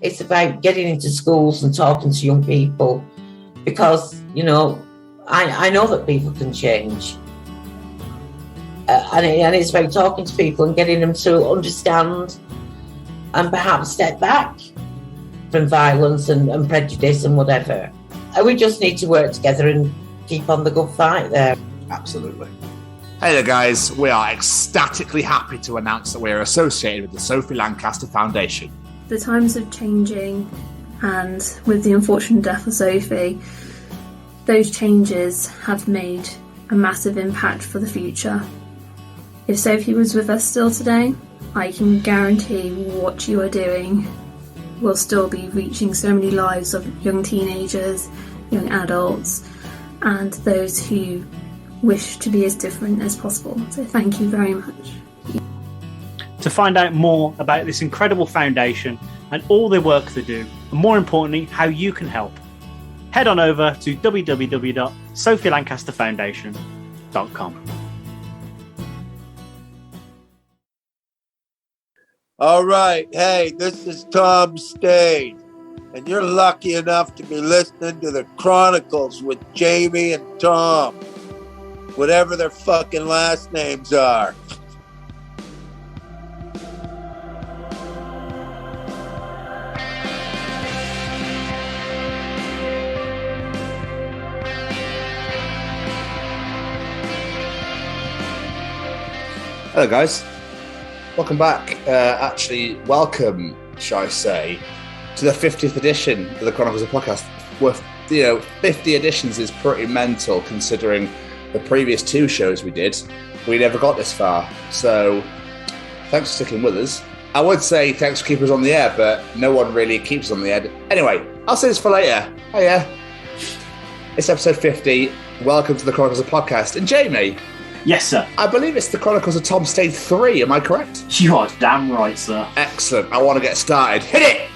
It's about getting into schools and talking to young people because, you know, I know that people can change. And it's about talking to people and getting them to understand and perhaps step back from violence and prejudice and whatever. And we just need to work together and keep on the good fight there. Absolutely. Hey there, guys. We are ecstatically happy to announce that we are associated with the Sophie Lancaster Foundation. The times are changing, and with the unfortunate death of Sophie, those changes have made a massive impact for the future. If Sophie was with us still today, I can guarantee what you are doing will still be reaching so many lives of young teenagers, young adults, and those who wish to be as different as possible. So thank you very much. To find out more about this incredible foundation and all the work they do, and more importantly, how you can help, head on over to www.sophielancasterfoundation.com. All right. Hey, this is Tom Stade, and you're lucky enough to be listening to the Chronicles with Jamie and Tom, whatever their fucking last names are. Hello, guys. Welcome back. Welcome, shall I say, to the 50th edition of the Chronicles of Podcast. With 50 editions is pretty mental considering the previous 2 shows we did. We never got this far. So, thanks for sticking with us. I would say thanks for keeping us on the air, but no one really keeps us on the air. Anyway, I'll say this for later. Oh yeah, it's episode 50. Welcome to the Chronicles of Podcast. And Jamie. Yes, sir. I believe it's the Chronicles of Tom Stade 3, am I correct? You are damn right, sir. Excellent. I want to get started. Hit it!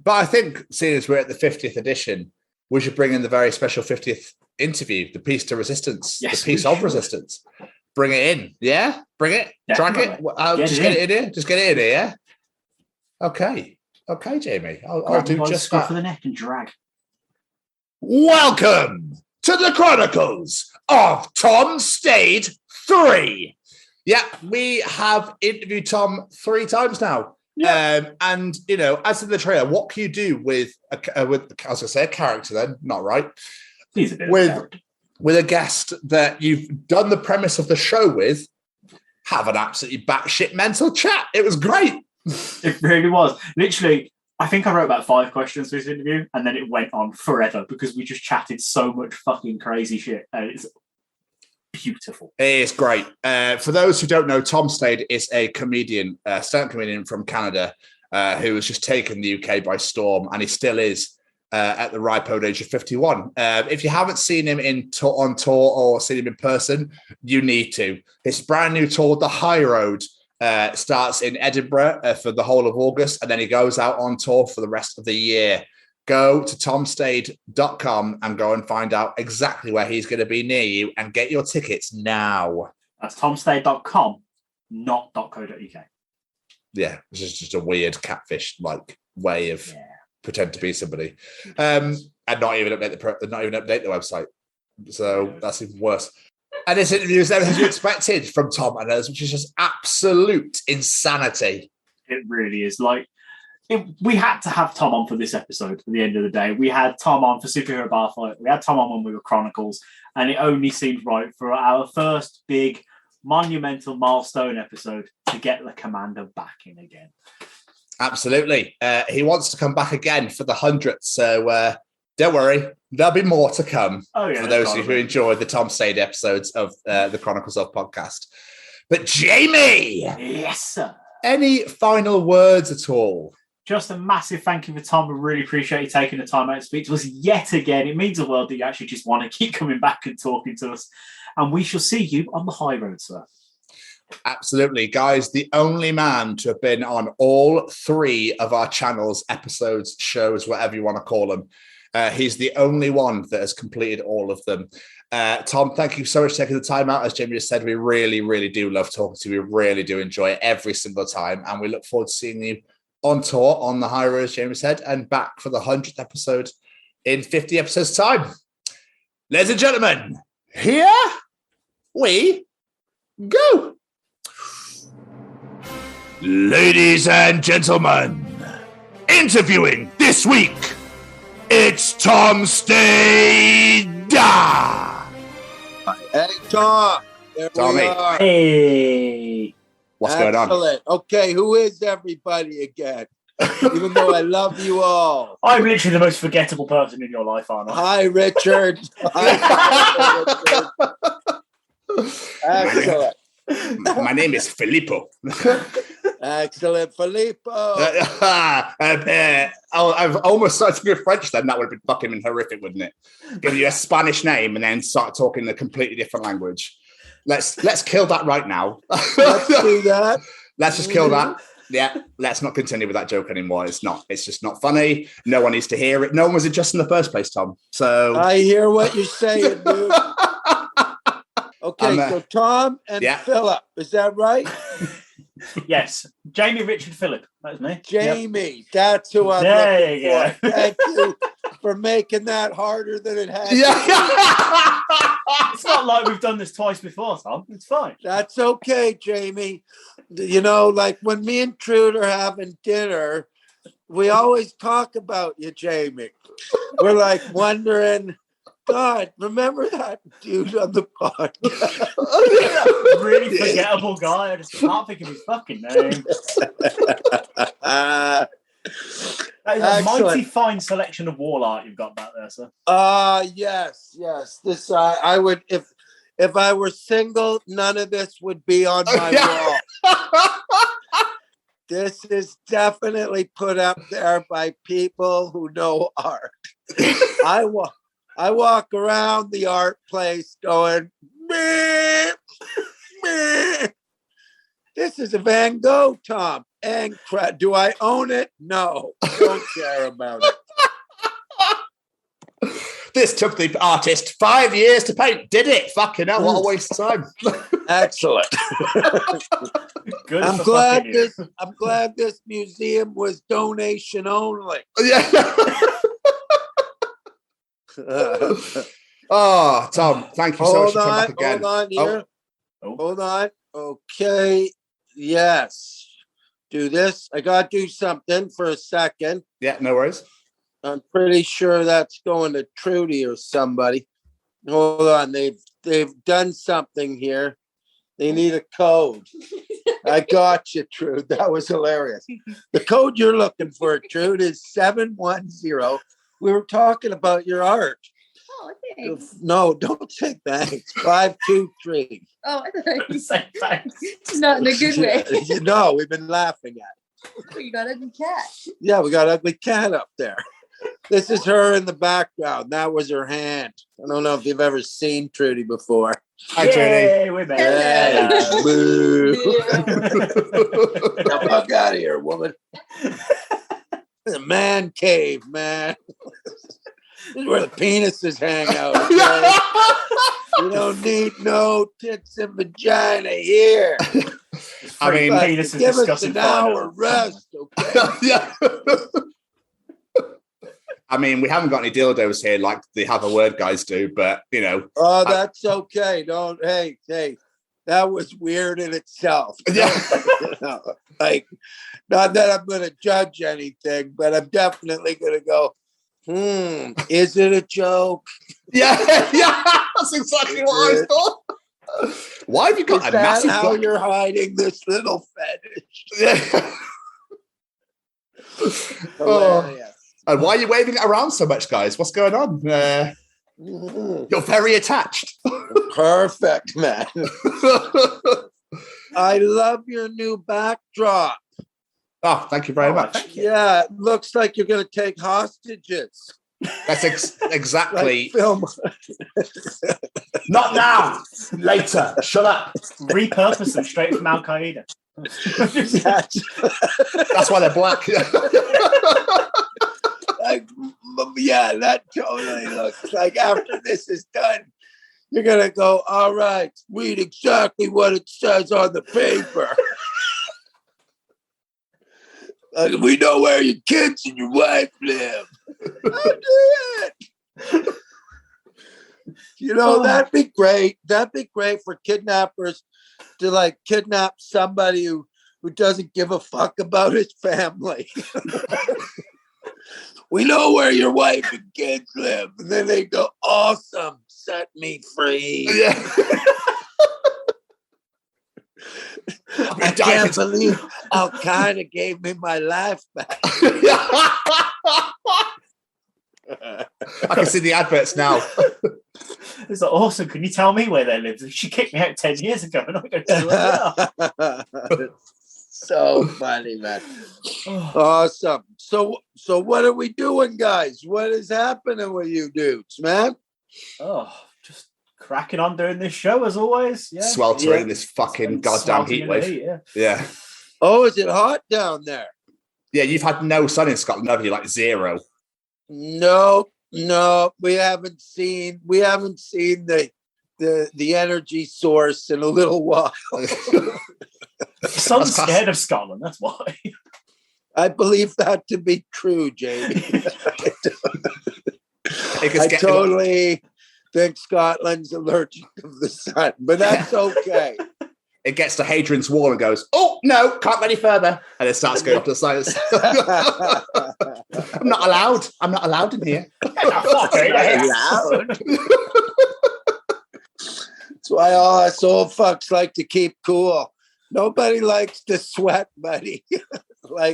But I think, seeing as we're at the 50th edition, we should bring in the very special 50th interview, the piece to resistance, yes, the piece of resistance. Bring it in, yeah? Bring it, drag it. Just get it in here. Just get it in here, yeah? Okay, Jamie. I'll do just that. For the neck and drag. Welcome to the Chronicles of Tom Stade 3. Yeah, we have interviewed Tom 3 times now. Yeah. And as in the trailer, what can you do with I was gonna say a character then, not right. He's a bit with a guest that you've done the premise of the show with, have an absolutely batshit mental chat. It was great. It really was. Literally, I think I wrote about 5 questions for this interview, and then it went on forever because we just chatted so much fucking crazy shit. And it's beautiful. It is great. For those who don't know, Tom Stade is a comedian, stand-up comedian from Canada, who has just taken the UK by storm, and he still is. At the ripe old age of 51. If you haven't seen him on tour or seen him in person, you need to. His brand new tour, The High Road, starts in Edinburgh for the whole of August, and then he goes out on tour for the rest of the year. Go to tomstade.com and go and find out exactly where he's going to be near you and get your tickets now. That's tomstade.com, not .co.uk. Yeah, this is just a weird catfish way of... Yeah. Pretend to be somebody, and not even update the website. So that's even worse. And this interview is everything you expected from Tom and us, which is just absolute insanity. It really is. We had to have Tom on for this episode. At the end of the day, we had Tom on for Superhero Barfight. We had Tom on when we were Chronicles, and it only seemed right for our first big monumental milestone episode to get the commander back in again. Absolutely. He wants to come back again for the 100th. So don't worry, there'll be more to come for those of you who enjoyed the Tom Stade episodes of the Chronicles of Podcast. But Jamie! Yes, sir. Any final words at all? Just a massive thank you for Tom. We really appreciate you taking the time out to speak to us yet again. It means the world that you actually just want to keep coming back and talking to us. And we shall see you on the high road, sir. Absolutely. Guys, the only man to have been on all 3 of our channels, episodes, shows, whatever you want to call them. He's the only one that has completed all of them. Tom, thank you so much for taking the time out. As Jamie just said, we really, really do love talking to you. We really do enjoy it every single time. And we look forward to seeing you on tour on the high road, as Jamie said, and back for the 100th episode in 50 episodes' time. Ladies and gentlemen, here we go. Ladies and gentlemen, interviewing this week, it's Tom Stade. Hey, Tom. There Tommy. we are. Hey. What's going on? Excellent. Okay, who is everybody again? Even though I love you all. I'm literally the most forgettable person in your life, aren't I? Hi, Richard. Hi, Richard. Excellent. My name is Filippo. Excellent, Filippo. I've almost started to go French then. That would have been fucking horrific, wouldn't it? Give you a Spanish name and then start talking a completely different language. Let's kill that right now. Let's do that. Let's just kill that. Yeah, let's not continue with that joke anymore. It's just not funny. No one needs to hear it. No one was interested in the first place, Tom. So I hear what you're saying, dude. Okay, so Tom and Philip, is that right? Yes. Jamie, Richard, Philip. That's me. Jamie, that's who I'm looking for. Thank you for making that harder than it had to be. It's not like we've done this twice before, Tom. It's fine. That's okay, Jamie. You know, like when me and Trude are having dinner, we always talk about you, Jamie. We're like wondering, God, remember that dude on the podcast? Really forgettable guy. I just can't think of his fucking name. That is a mighty fine selection of wall art you've got back there, sir. Yes. This I would, if I were single, none of this would be on my wall. This is definitely put up there by people who know art. I walk around the art place going, meh, meh. This is a Van Gogh, Tom. And do I own it? No, don't care about it. This took the artist 5 years to paint. Did it? Fucking hell, what a waste of time. Excellent. Good. I'm glad this museum was donation only. Yeah. Oh, Tom, thank you so much for coming back again. Hold on here. Hold on. Okay. Yes. Do this. I got to do something for a second. Yeah, no worries. I'm pretty sure that's going to Trudy or somebody. Hold on. They've done something here. They need a code. I got you, Trude. That was hilarious. The code you're looking for, Trude, is 710. We were talking about your art. Oh, thanks. No, don't say thanks. 523. Oh, I thought you Say thanks. not in a good way. No, we've been laughing at it. You got a good cat. Yeah, we got Ugly Cat up there. This is her in the background. That was her hand. I don't know if you've ever seen Trudy before. Hi, Trudy. Yay, we're back. Hey, boo. Get the fuck out of here, woman. The man cave, man. This is where the penises hang out. Okay? You don't need no tits and vagina here. I mean, penis is give us discussing an hour rest, okay? Yeah. I mean, we haven't got any dildos here like the Have a Word guys do, but, you know. Oh, that's okay. Don't, hey, that was weird in itself. Yeah. Like, not that I'm going to judge anything, but I'm definitely going to go, is it a joke? Yeah, that's exactly what I thought. Why have you got is a that massive... how you're hiding this little fetish? Yeah. Hilarious. And why are you waving it around so much, guys? What's going on? You're very attached. Perfect, man. I love your new backdrop. Oh, thank you very much. Thank you. Yeah, it looks like you're going to take hostages. That's exactly. Like film. Not now. Later. Shut up. Repurpose them straight from Al Qaeda. That's why they're black. Like, yeah, that totally looks like after this is done, you're gonna go, all right, read exactly what it says on the paper. We know where your kids and your wife live. I'll do it. You know, that'd be great. That'd be great for kidnappers to like kidnap somebody who doesn't give a fuck about his family. We know where your wife and kids live. And then they go, awesome, set me free. Yeah. I can't believe Al Qaeda gave me my life back. I can see the adverts now. It's like, awesome. Can you tell me where they live? She kicked me out 10 years ago. And I'm going to tell her. So funny, man. Awesome. So what are we doing, guys? What is happening with you dudes, man? Oh, just cracking on doing this show as always. Yeah. Sweltering in this fucking goddamn heat wave. Yeah. Oh, is it hot down there? Yeah, you've had no sun in Scotland, have you? Like zero. No, we haven't seen the energy source in a little while. Sun's scared of Scotland, that's why. I believe that to be true, Jamie. I totally think Scotland's allergic to the sun, but that's okay. It gets to Hadrian's Wall and goes, oh, no, can't go any further. And it starts going up to the side. I'm not allowed in here. That's why all us old fucks like to keep cool. Nobody likes to sweat, buddy. Like,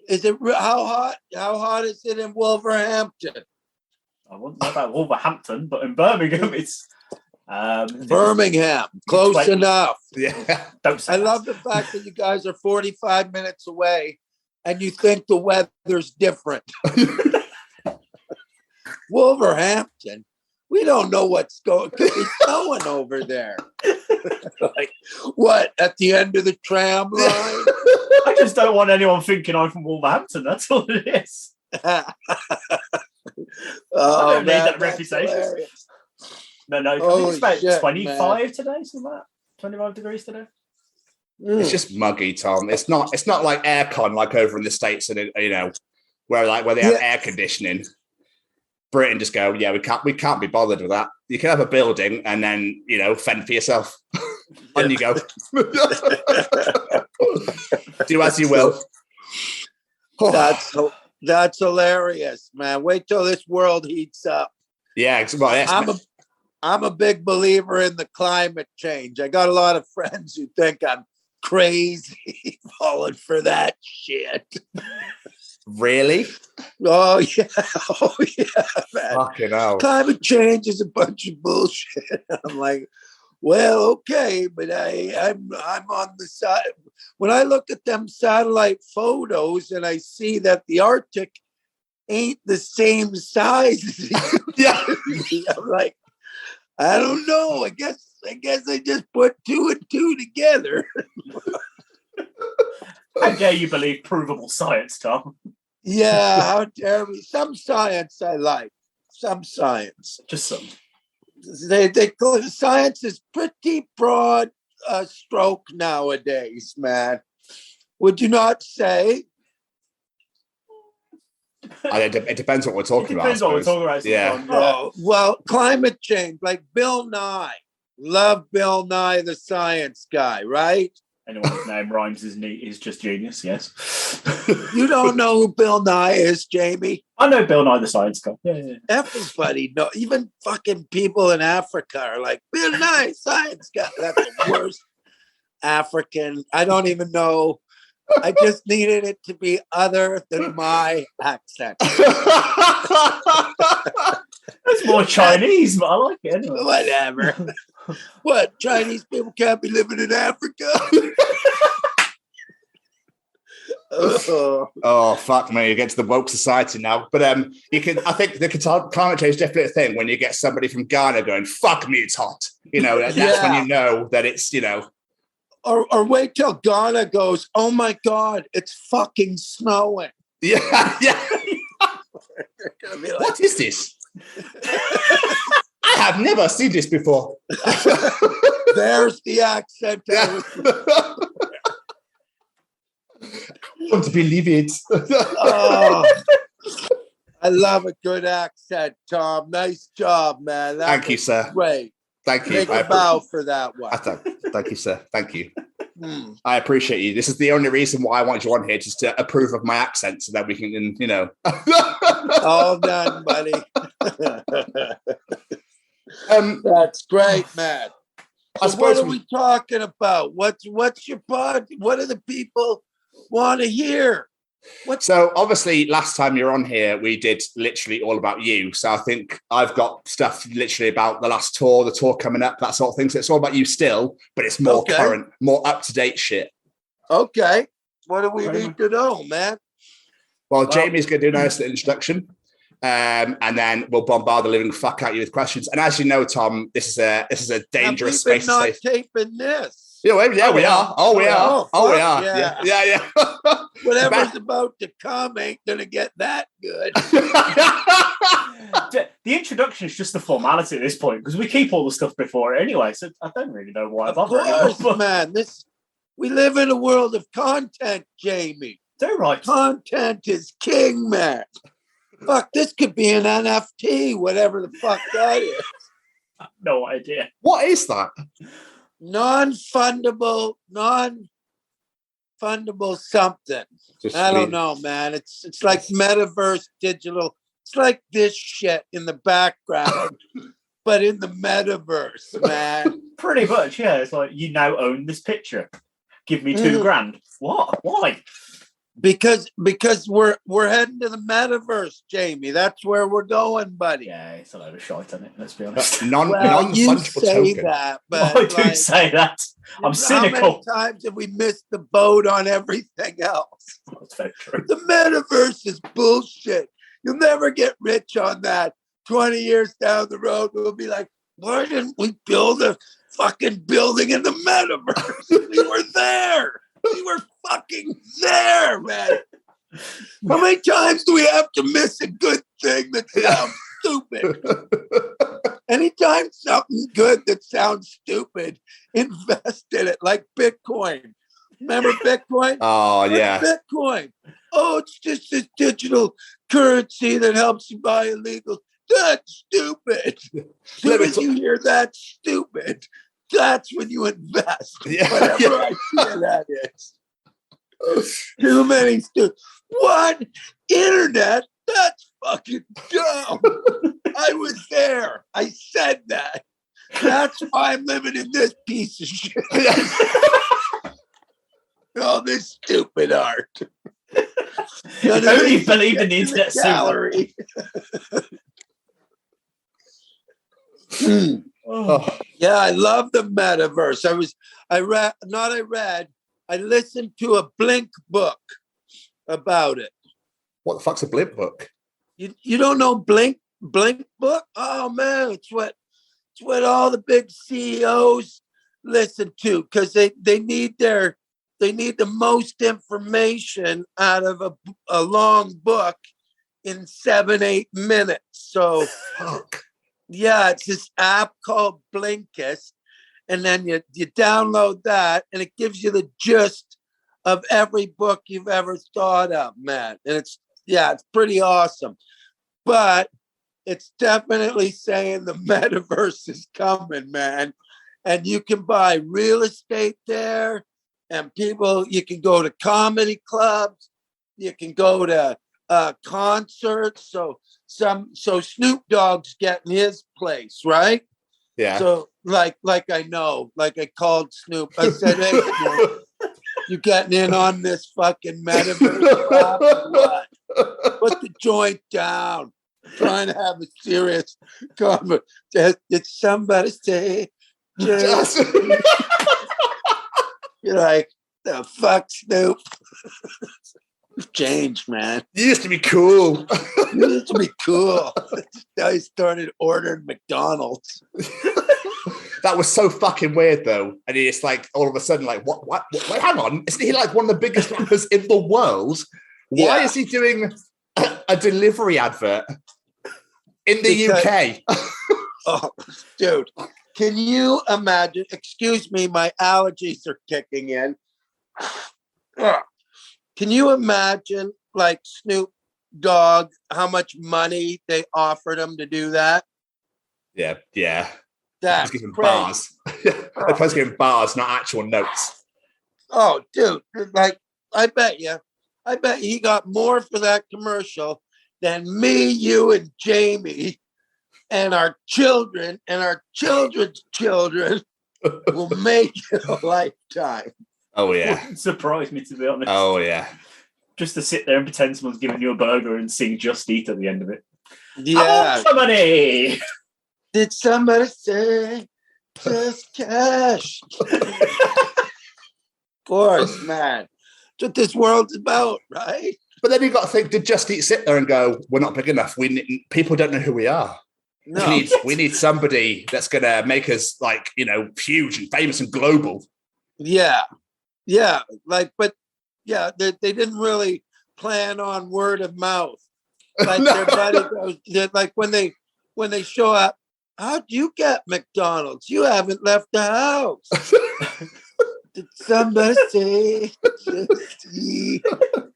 is it how hot? How hot is it in Wolverhampton? I wouldn't know about Wolverhampton, but in Birmingham, it's Birmingham, close enough. Yeah, I love the fact that you guys are 45 minutes away, and you think the weather's different. Wolverhampton. We don't know what's going on over there. Like, what, at the end of the tram line? I just don't want anyone thinking I'm from Wolverhampton. That's all it is. I don't need that reputation. Hilarious. No, I think it's about 25 today, something like that. 25 degrees today. It's just muggy, Tom. It's not like aircon like over in the States, and where they have air conditioning. Britain just go, yeah, we can't be bothered with that. You can have a building and then, fend for yourself. On you go. Do as you will. That's hilarious, man. Wait till this world heats up. Yeah, well, I'm a big believer in the climate change. I got a lot of friends who think I'm crazy falling for that shit. Really? Oh yeah, man. Fucking hell. Climate change is a bunch of bullshit. I'm like, well, okay, but I'm on the side. When I look at them satellite photos and I see that the Arctic ain't the same size as yeah, I'm like, I don't know. I guess I just put two and two together. How dare you believe provable science, Tom? Yeah, how dare we? Some science I like. Some science. Just some. They call science is pretty broad stroke nowadays, man. Would you not say? It depends what we're talking about. Depends what we're talking about. Yeah. Oh, well, climate change, like Bill Nye. Love Bill Nye, the science guy, right? Anyone whose name rhymes is just genius, yes. You don't know who Bill Nye is, Jamie? I know Bill Nye, the science guy. Yeah. Everybody know. Even fucking people in Africa are like, Bill Nye, science guy. That's the worst African. I don't even know. I just needed it to be other than my accent. It's more Chinese, but I like it anyway. Whatever. What? Chinese people can't be living in Africa? Oh fuck me, against the woke society now. But you can. I think climate change is definitely a thing when you get somebody from Ghana going, "Fuck me, it's hot." That's when you know that it's Or wait till Ghana goes, "Oh my God, it's fucking snowing." Yeah. Like, what is this? I have never seen this before. There's the accent. I want to believe it. I love a good accent, Tom. Nice job, man. Thank you, sir. Great. Thank you. Make a bow for that one. Thank you, sir. Thank you. I appreciate you. This is the only reason why I want you on here, just to approve of my accent so that we can, All done, buddy. That's great, man. So what are we talking about? What's your pod? What do the people want to hear? So obviously last time you were on here, we did literally all about you. So I think I've got stuff literally about the last tour, the tour coming up, that sort of thing. So it's all about you still, but it's more current, more up-to-date shit. Okay. What do we need to know, man? Well, Jamie's going to do a nice introduction. And then we'll bombard the living fuck out of you with questions. And as you know, Tom, this is a dangerous space to stay. Taping this. Yeah, we are. Oh, we are. Yeah. Whatever's about to come ain't gonna get that good. The introduction is just a formality at this point because we keep all the stuff before it anyway. So I don't really know why. Of course, man. We live in a world of content, Jamie. They're right. Content is king, man. Fuck, this could be an NFT, whatever the fuck that is. No idea. What is that? Non-fundable something. I don't know, man. It's like metaverse digital. It's like this shit in the background, but in the metaverse, man. Pretty much, yeah. It's like, you now own this picture. Give me $2,000. What? Why? Because we're heading to the metaverse, Jamie. That's where we're going, buddy. Yeah, it's a load of shite, isn't it? Let's be honest. You say that, but I do say that. I'm cynical. How many times have we missed the boat on everything else? That's very true. The metaverse is bullshit. You'll never get rich on that. 20 years down the road, we'll be like, why didn't we build a fucking building in the metaverse? We were there. We were fucking there, man. How many times do we have to miss a good thing that sounds stupid? Anytime something good that sounds stupid, invest in it, like Bitcoin. Remember Bitcoin? Oh, yeah. Bitcoin. Oh, it's just this digital currency that helps you buy illegal. That's stupid. As soon as you hear that's stupid, that's when you invest. Whatever idea that is. Too many stupid. What? Internet? That's fucking dumb. I was there. I said that. That's why I'm living in this piece of shit. All this stupid art. If only you believe in the internet gallery. Yeah, I love the metaverse. I listened to a Blink book about it. What the fuck's a Blink book? You don't know Blink book? Oh man, it's what all the big CEOs listen to because they need the most information out of a long book in 7-8 minutes. So yeah, it's this app called Blinkist, and then you download that, and it gives you the gist of every book you've ever thought of, man. And it's pretty awesome. But it's definitely saying the metaverse is coming, man. And you can buy real estate there, and you can go to comedy clubs, you can go to concerts. So Snoop Dogg's getting his place, right? Yeah. So like I called Snoop. I said, hey, Snoop, you getting in on this fucking metaverse? What? Put the joint down. I'm trying to have a serious conversation. Did somebody say, you're like, the fuck, Snoop? changed, man. You used to be cool. You used to be cool. I started ordering McDonald's. That was so fucking weird, though. And it's like all of a sudden, like, what? Wait, hang on. Isn't he like one of the biggest rappers in the world? Why is he doing a delivery advert in the UK? Oh, dude, can you imagine? Excuse me, my allergies are kicking in. Can you imagine, like, Snoop Dogg, how much money they offered him to do that? Yeah. That's giving crazy. bars. They're supposed to give bars, not actual notes. Oh, dude, like, I bet he got more for that commercial than me, you, and Jamie and our children and our children's children will make in a lifetime. Oh, yeah. Wouldn't surprise me, to be honest. Oh, yeah. Just to sit there and pretend someone's giving you a burger and sing Just Eat at the end of it. Yeah. I want some money. Did somebody say just cash? Of course, man. That's what this world's about, right? But then you've got to think, did Just Eat sit there and go, we're not big enough. People don't know who we are. No. We need somebody that's going to make us, like, huge and famous and global. Yeah. Like, but yeah, they didn't really plan on word of mouth. Like No. their buddy goes, like when they show up, how'd you get McDonald's? You haven't left the house. Did somebody say just eat?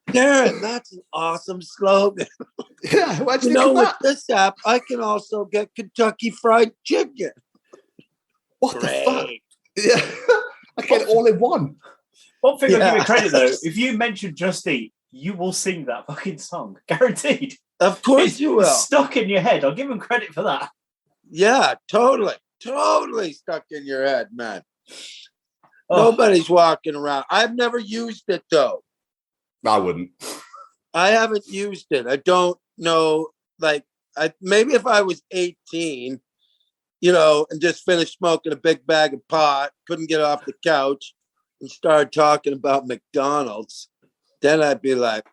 Darren, that's an awesome slogan. Yeah, why'd you You think know, of with that? this app, I can also get Kentucky Fried Chicken. What the fuck? Great. Yeah, I get it all in one. One thing I'll give Yeah. you credit, though, if you mention Just Eat, you will sing that fucking song. Guaranteed. Of course It's you will. stuck in your head. I'll give him credit for that. Yeah, totally stuck in your head, man. Oh. Nobody's walking around. I've never used it though. I wouldn't. I haven't used it. I don't know. Like, maybe if I was 18, and just finished smoking a big bag of pot, couldn't get off the couch, and started talking about McDonald's, then I'd be like,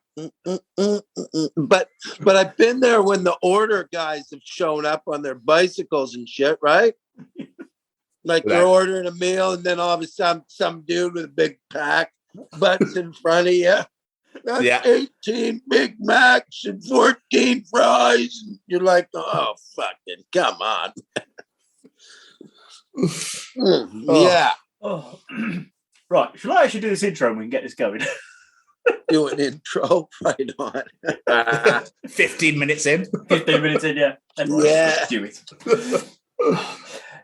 But I've been there when the order guys have shown up on their bicycles and shit, right? Like you're ordering a meal, and then all of a sudden, some dude with a big pack butts in front of you. That's 18 Big Macs and 14 fries. And you're like, oh, fucking come on. Yeah. Oh. Right. Shall I actually do this intro and we can get this going? Do an intro right on. 15 minutes in. 15 minutes in, yeah. Yeah. Let's do it.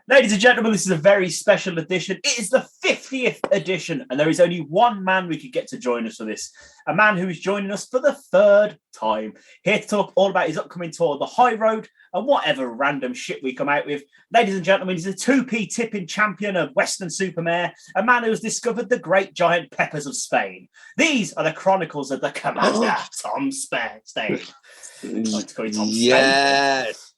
Ladies and gentlemen, this is a very special edition. It is the 50th edition, and there is only one man we could get to join us for this. A man who is joining us for the third time. Here to talk all about his upcoming tour, The High Road, and whatever random shit we come out with. Ladies and gentlemen, he's a 2p tipping champion of Western Supermare, a man who has discovered the great giant peppers of Spain. These are the Chronicles of the Commander, Tom Stade. Yes.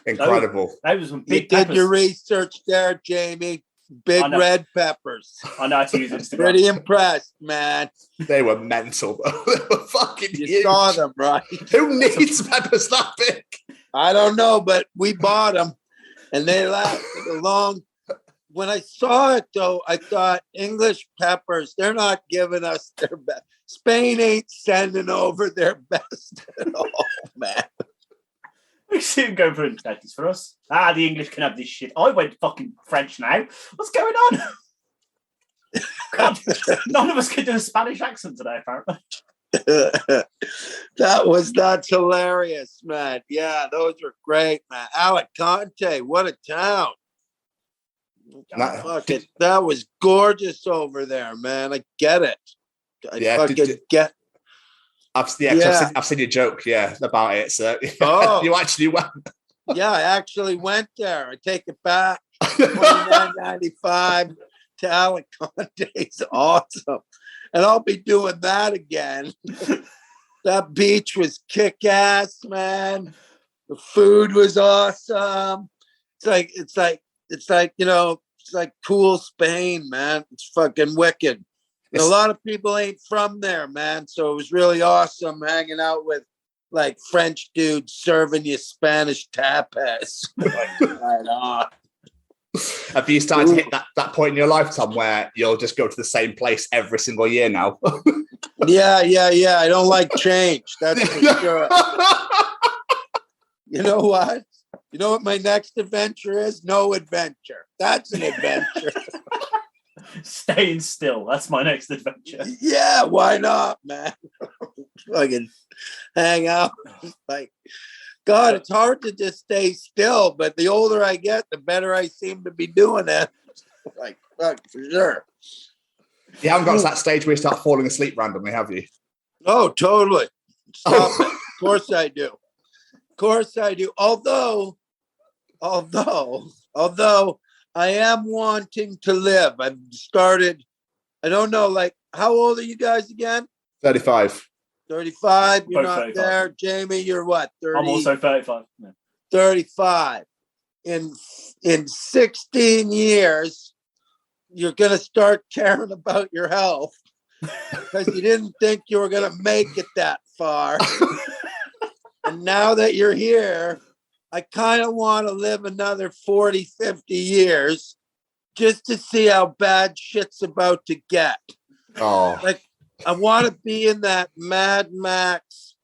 Incredible. That was some big You did peppers. your research there, Jamie. Big red peppers. I know how to use Instagram. Pretty impressed, man. They were mental. They were fucking You huge. saw them, right? Who needs peppers that big? I don't know, but we bought them, and they lasted a long. When I saw it, though, I thought English peppers. They're not giving us their best. Spain ain't sending over their best at all, man. We see him going for this for us. The English can have this shit. I went fucking French now. What's going on? God, none of us can do a Spanish accent today, apparently. That's hilarious, man. Yeah, those were great, man. Alicante, what a town. That was gorgeous over there, man. I get it. I've seen your joke, about it. So you actually went. Yeah, I actually went there. I take it back. $29.95 to Alicante. It's awesome. And I'll be doing that again. That beach was kick-ass, man. The food was awesome. It's like cool Spain, man. It's fucking wicked. And a lot of people ain't from there, man. So it was really awesome hanging out with like French dudes serving you Spanish tapas. Like, right on. Have you started to hit that point in your life, Tom, where you'll just go to the same place every single year now? Yeah. I don't like change. That's for sure. You know what? You know what my next adventure is? No adventure. That's an adventure. Staying still. That's my next adventure. Yeah, why not, man? Fucking hang out. Like, God, it's hard to just stay still, but the older I get, the better I seem to be doing it. Like, fuck, for sure. You haven't got to that stage where you start falling asleep randomly, have you? Oh, totally. Stop it. Of course I do. Of course I do. Although I am wanting to live. I've started, I don't know, like, how old are you guys again? 35. 35. You're Both not 35. there. Jamie, you're what? 30? I'm also 35. Yeah. 35. In 16 years, you're going to start caring about your health because you didn't think you were going to make it that far. And now that you're here, I kind of want to live another 40, 50 years just to see how bad shit's about to get. Oh, Like, I want to be in that Mad Max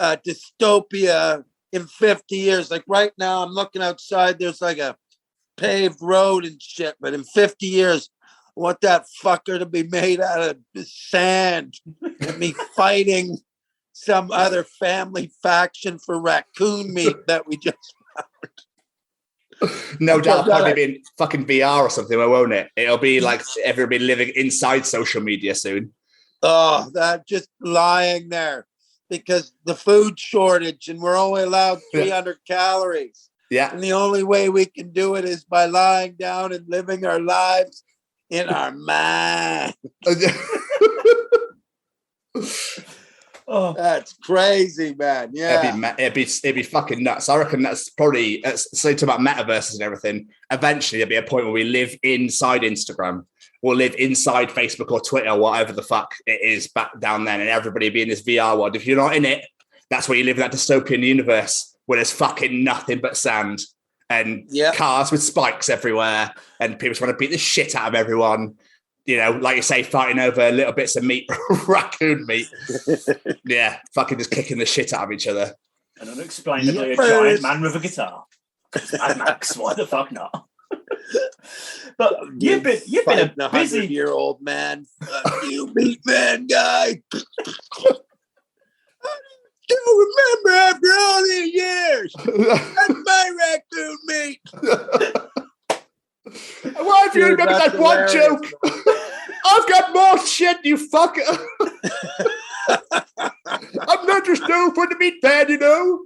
dystopia in 50 years. Like right now, I'm looking outside, there's like a paved road and shit, but in 50 years, I want that fucker to be made out of sand and me fighting some other family faction for raccoon meat that we just no doubt, probably be in fucking VR or something, won't it? It'll be like everybody living inside social media soon. Oh, that just lying there because the food shortage and we're only allowed 300 calories. Yeah. And the only way we can do it is by lying down and living our lives in our mind. Oh, That's crazy, man. Yeah. It'd be fucking nuts. I reckon that's probably, so talk about metaverses and everything. Eventually, there'll be a point where we live inside Instagram. We'll live inside Facebook or Twitter, whatever the fuck it is back down then, and everybody be in this VR world. If you're not in it, that's where you live in that dystopian universe where there's fucking nothing but sand and cars with spikes everywhere, and people trying to beat the shit out of everyone. You know, like you say, fighting over little bits of meat, raccoon meat. Yeah, fucking just kicking the shit out of each other. And unexplainably, a giant man with a guitar. Mad Max, why the fuck not? But you've been a busy 100-year-old man. You meat man guy. I still remember after all these years. That's my raccoon meat. Why have you remembered that one joke? I've got more shit, you fucker. I'm not just known for the meat man, you know.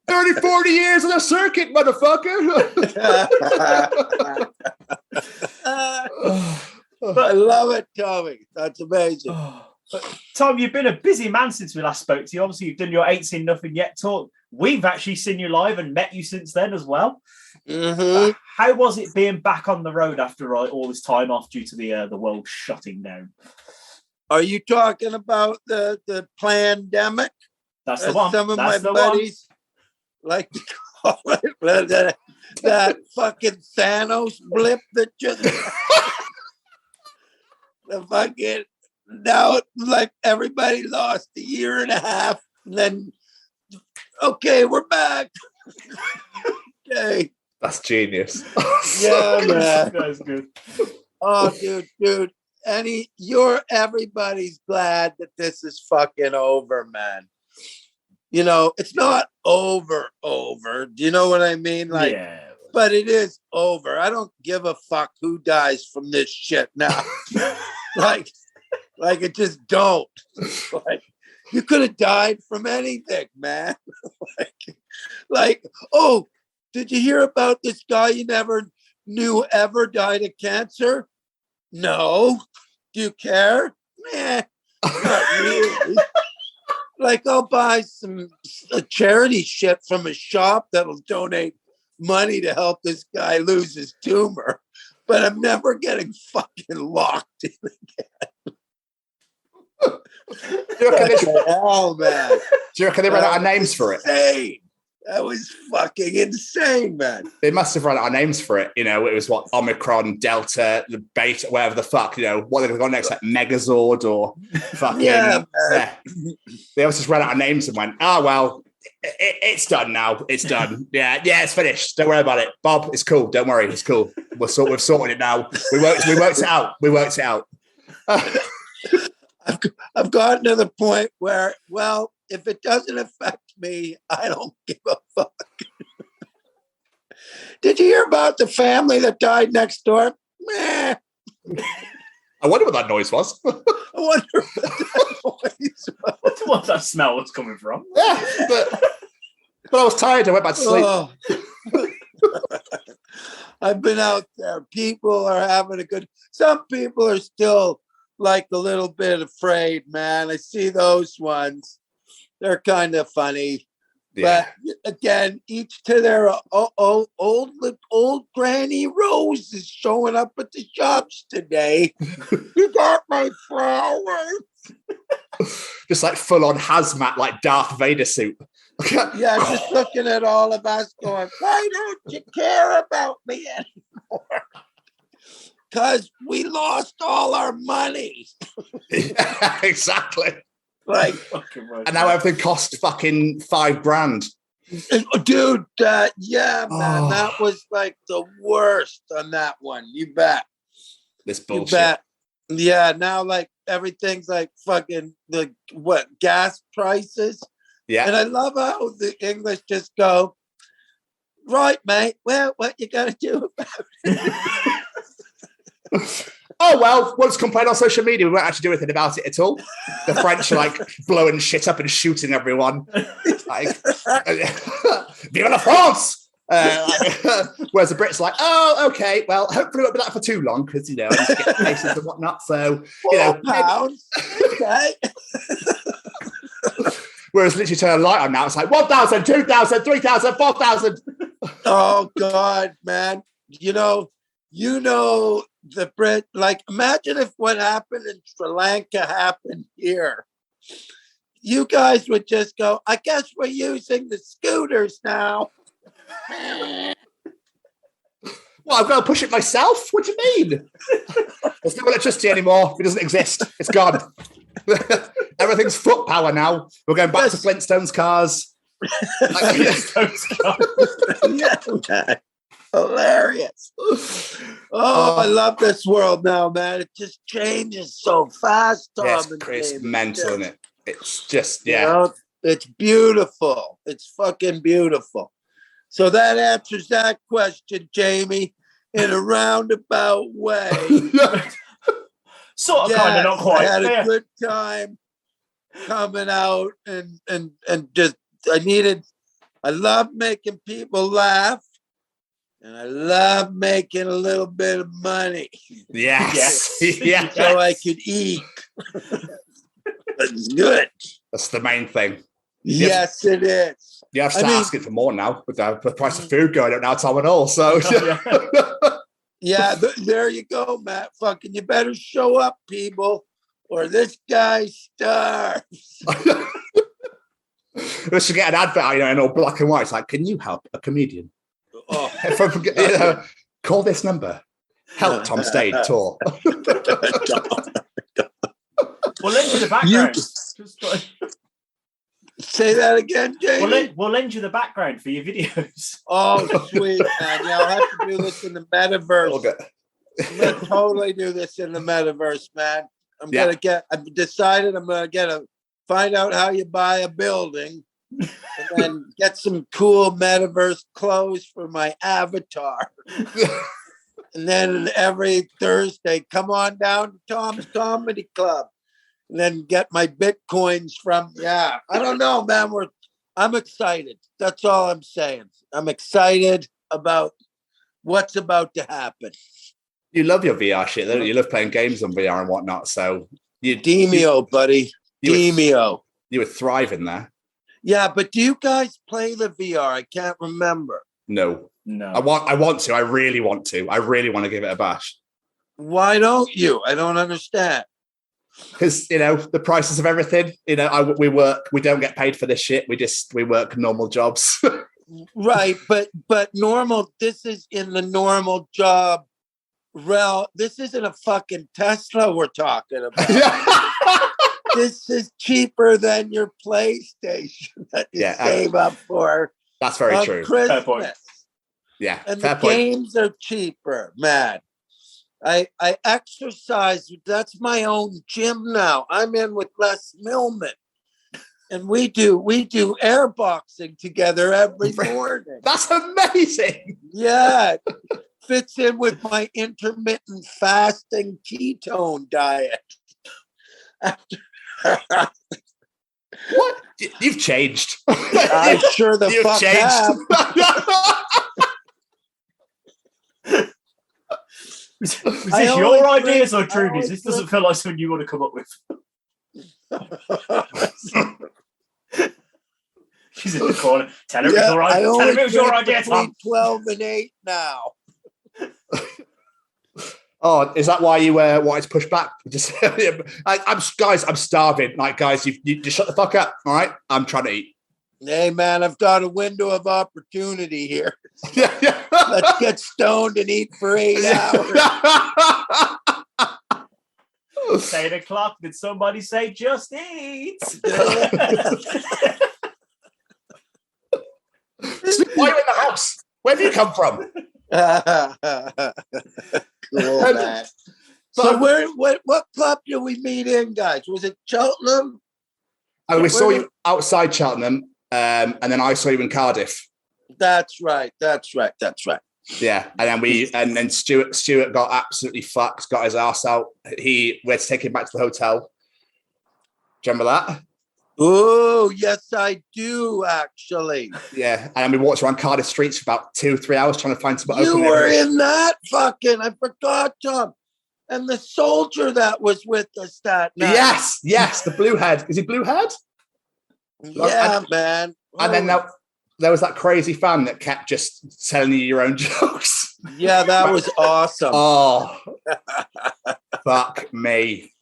30, 40 years on the circuit, motherfucker. I love it, Tommy. That's amazing. But Tom, you've been a busy man since we last spoke to you. Obviously, you've done your 8 Seen Nothing Yet tour. We've actually seen you live and met you since then as well. Mm-hmm. How was it being back on the road after all this time off due to the world shutting down? Are you talking about the pandemic? That's the one. Some of That's my buddies like to call it that fucking Thanos blip that just the fucking now like everybody lost a year and a half and then okay, we're back. Okay. That's genius. Yeah, man. That's good. Oh, dude. Everybody's glad that this is fucking over, man. You know, it's not over. Do you know what I mean? Like, yeah. But it is over. I don't give a fuck who dies from this shit now. like it just don't. Like, you could have died from anything, man. like, oh, did you hear about this guy you never knew ever died of cancer? No. Do you care? Nah, not really. Like, I'll buy some charity shit from a shop that'll donate money to help this guy lose his tumor. but I'm never getting fucking locked in again. Do you reckon Hell, man. do you reckon they ran out of names for it? Insane. That was fucking insane, man. They must have run out of names for it. You know, it was what, Omicron, Delta, the Beta, whatever the fuck, you know, what they're going to go next, like Megazord or fucking. Yeah, yeah. They always just ran out of names and went, oh, well, it's done now. It's done. Yeah, it's finished. Don't worry about it. Bob, it's cool. Don't worry. It's cool. We've sorted it now. We worked it out. I've gotten to the point where, well, if it doesn't affect me, I don't give a fuck. Did you hear about the family that died next door? Meh. I wonder what that noise was. I wonder what that noise was. What that smell was coming from. Yeah, but I was tired. I went back to sleep. Oh. I've been out there. People are having a good. Some people are still like a little bit afraid, man. I see those ones. They're kind of funny. Yeah. But again, each to their old Granny Rose is showing up at the shops today. You got my flowers. Just like full on hazmat, like Darth Vader suit. Yeah, just looking at all of us going, why don't you care about me anymore? Because we lost all our money. Yeah, exactly. Like, and now everything costs fucking $5,000. Dude, yeah, man, that was like the worst on that one. You bet. This bullshit. You bet. Yeah, now like everything's like fucking gas prices. Yeah. And I love how the English just go, right, mate, well, what you gonna do about it? Oh, well, once complain on social media, we won't actually do anything about it at all. The French are like blowing shit up and shooting everyone. Like, Vive la France! Whereas the Brits are like, oh, okay, well, hopefully it won't be that for too long because, you know, I need to get places and whatnot. So, you know. Pounds. Okay. Whereas literally turn a light on now, it's like 1,000, 2,000, 3,000, 4,000. Oh, God, man. You know, the Brit, like, imagine if what happened in Sri Lanka happened here. You guys would just go, I guess we're using the scooters now. Well, I've got to push it myself? What do you mean? There's no electricity anymore. It doesn't exist. It's gone. Everything's foot power now. We're going back to Flintstones cars. Yeah, hilarious. Oh, I love this world now, man. It just changes so fast, Tom. Yeah, and it's Dave. mental, isn't it? It's just, yeah. You know, it's beautiful. It's fucking beautiful. So that answers that question, Jamie, in a roundabout way. Sort of, kind of, not quite. I had a good time coming out and just, I love making people laugh. And I love making a little bit of money. Yes. Yes. So I could eat. It's good. That's the main thing. Yes, it is. You have to start asking for more now with the price of food going up now, Tom, and all. So, yeah, there you go, Matt. Fucking, you better show up, people, or this guy starves. We should get an advert, you know, in all black and white. It's like, can you help a comedian? Oh. Call this number. Help Tom Stade tour. We'll lend you the background. Say that again, Jamie. We'll lend you the background for your videos. Oh, sweet, man. Yeah, I'll have to do this in the metaverse. Okay. I'm going to totally do this in the metaverse, man. I've decided I'm going to find out how you buy a building and then get some cool metaverse clothes for my avatar. And then every Thursday, come on down to Tom's Comedy Club and then get my Bitcoins from, I don't know, man. I'm excited. That's all I'm saying. I'm excited about what's about to happen. You love your VR shit, don't you? You love playing games on VR and whatnot. So Demio, buddy. Demio. You were thriving there. Yeah, but do you guys play the VR? I can't remember. No. No. I want to. I really want to. I really want to give it a bash. Why don't you? I don't understand. Because, the prices of everything, we don't get paid for this shit. We work normal jobs. Right, but normal, this is in the normal job realm. This isn't a fucking Tesla we're talking about. This is cheaper than your PlayStation that you save up for. That's very true. Christmas. Fair point. Yeah, and fair the point. games are cheaper, man. I exercise. That's my own gym now. I'm in with Les Millman, and we do air boxing together every morning. That's amazing. Yeah, it fits in with my intermittent fasting ketone diet. What? You've changed. I'm sure the fuck have. Is this your ideas or Trudy's? This doesn't feel like something you want to come up with. She's in the corner. Tell her it was your idea, Tom. 12 and 8 now. Oh, is that why you wanted to push back? I'm starving. Like, guys, you just shut the fuck up. All right, I'm trying to eat. Hey, man, I've got a window of opportunity here. Let's get stoned and eat for 8 hours. 8 o'clock. Did somebody say just eat? Why are you in the house? Where have you come from? Cool, man. So what club did we meet in, guys? Was it Cheltenham? And we saw you outside Cheltenham, and then I saw you in Cardiff. That's right. Yeah, and then Stuart got absolutely fucked, got his ass out. We had to take him back to the hotel. Do you remember that? Oh, yes, I do, actually. Yeah, and we walked around Cardiff streets for about 2-3 hours trying to find something open. You were in that fucking, I forgot, Tom. And the soldier that was with us that night. Yes, the blue head. Is he blue head? Yeah, man. And then there was that crazy fan that kept just telling you your own jokes. Yeah, that was awesome. Oh, fuck me.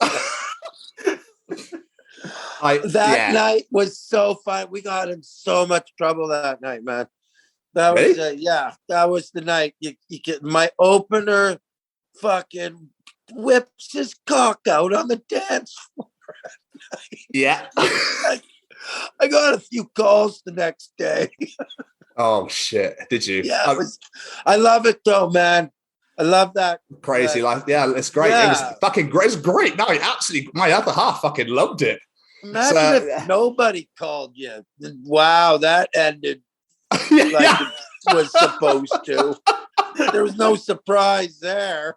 That night was so fun. We got in so much trouble that night, man. That was that was the night. You get my opener fucking whips his cock out on the dance floor. Yeah. I got a few calls the next day. Oh shit! Did you? Yeah, I love it though, man. I love that crazy life. Yeah, it's great. Yeah. It was fucking great. It was great. No, my other half fucking loved it. Imagine if nobody called you. Wow, that ended like it was supposed to. There was no surprise there.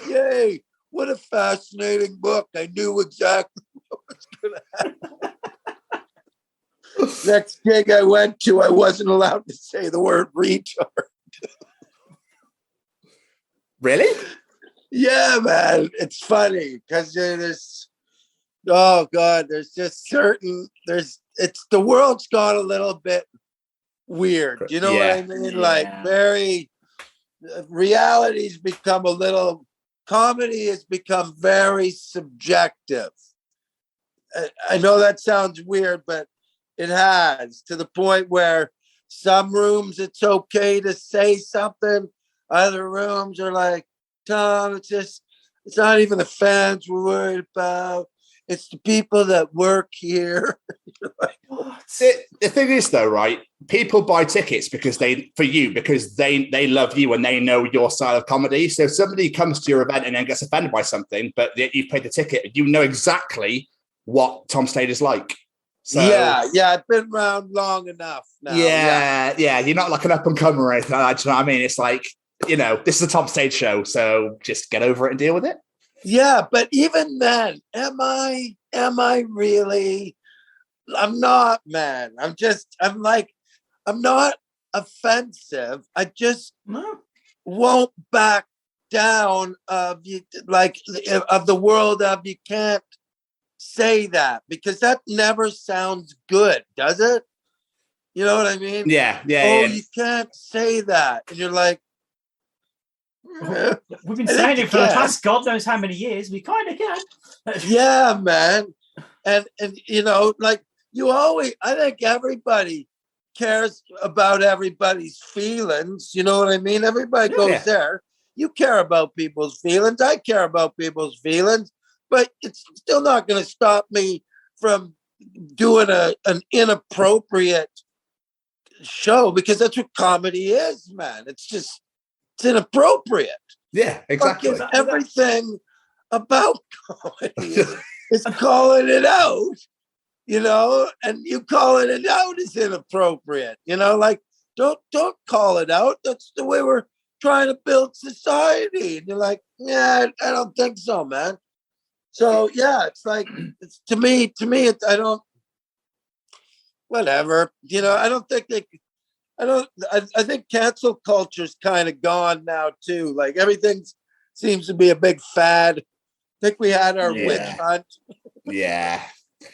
Yay! What a fascinating book. I knew exactly what was going to happen. Next gig I went to, I wasn't allowed to say the word retard. Really? Yeah, man. It's funny because there's, oh God, there's just the world's gone a little bit weird. You know what I mean? Yeah. Like reality's become comedy has become very subjective. I know that sounds weird, but it has, to the point where some rooms it's okay to say something. Other rooms are like, Tom, it's not even the fans we're worried about. It's the people that work here. Like, the thing is, though, right? People buy tickets because they love you and they know your style of comedy. So if somebody comes to your event and then gets offended by something, but you've paid the ticket, you know exactly what Tom Stade is like. So, yeah, I've been around long enough now. Yeah, you're not like an up and comer or anything like that. Do you know what I mean? It's like, this is a Tom Stade show, so just get over it and deal with it. Yeah, but even then, am I really? I'm not, man. I'm not offensive. I just won't back down of the world of you can't say that, because that never sounds good, does it? You know what I mean? Yeah. You can't say that. And you're like, we've been saying it for the past God knows how many years. We kind of can. Yeah, man. And you know, like I think everybody cares about everybody's feelings. You know what I mean? Everybody goes there. You care about people's feelings. I care about people's feelings, but it's still not going to stop me from doing an inappropriate show, because that's what comedy is, man. It's inappropriate. Yeah, exactly. Everything about comedy is calling it out, you know, and you calling it out is inappropriate. You know, like don't call it out. That's the way we're trying to build society. And you're like, yeah, I don't think so, man. So yeah, it's like to me, I don't. Whatever, you know. I think cancel culture's kind of gone now too. Like everything seems to be a big fad. I think we had our witch hunt. Yeah,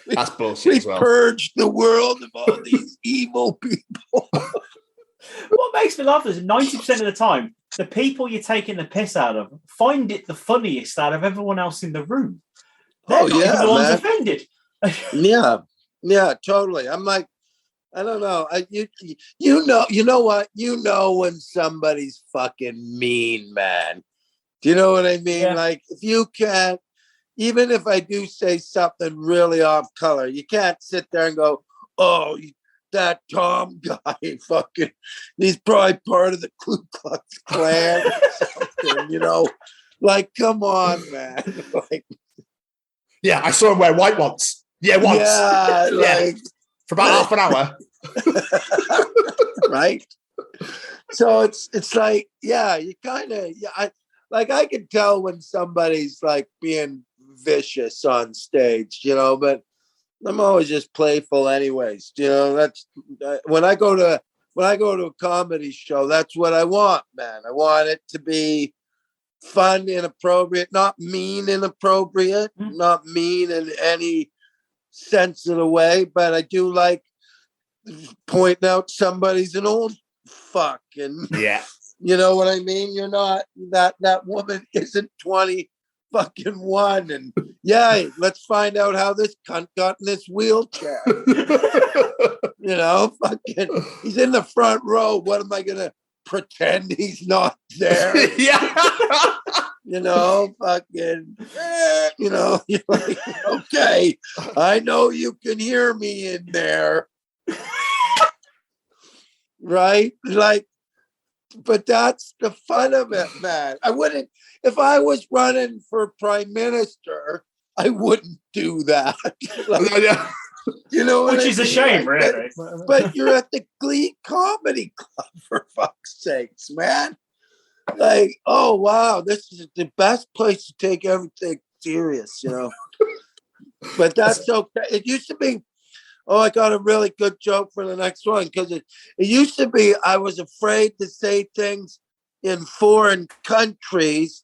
that's bullshit as well. We purged the world of all these evil people. What makes me laugh is 90% of the time, the people you're taking the piss out of find it the funniest out of everyone else in the room. They're not even the ones offended. Yeah, totally. I'm like, I don't know. You know what? You know when somebody's fucking mean, man. Do you know what I mean? Yeah. Like if you can't, even if I do say something really off color, you can't sit there and go, oh, that Tom guy, fucking, he's probably part of the Ku Klux Klan or something, you know? Like, come on, man. Like, yeah, I saw him wear white once. Yeah, once. Yeah, like for about half an hour. Right. So it's like, yeah, you kind of, I could tell when somebody's like being vicious on stage, you know, but I'm always just playful anyways. You know, that's when I go to a comedy show, that's what I want, man. I want it to be fun, inappropriate, not mean, inappropriate, not mean in any sense of the way, but I do like pointing out somebody's an old fuck, and you know what I mean? You're not that woman isn't 20 fucking one, and let's find out how this cunt got in this wheelchair. You know, fucking he's in the front row. What am I gonna pretend he's not there? You know, fucking, you know, you're like, okay, I know you can hear me in there. Right? Like, but that's the fun of it, man. I wouldn't, if I was running for prime minister, I wouldn't do that. Like, you know, which is a shame, really. But you're at the Glee Comedy Club, for fuck's sakes, man. Like, oh wow, this is the best place to take everything serious, you know. But that's okay. It used to be, oh, I got a really good joke for the next one, because it used to be I was afraid to say things in foreign countries,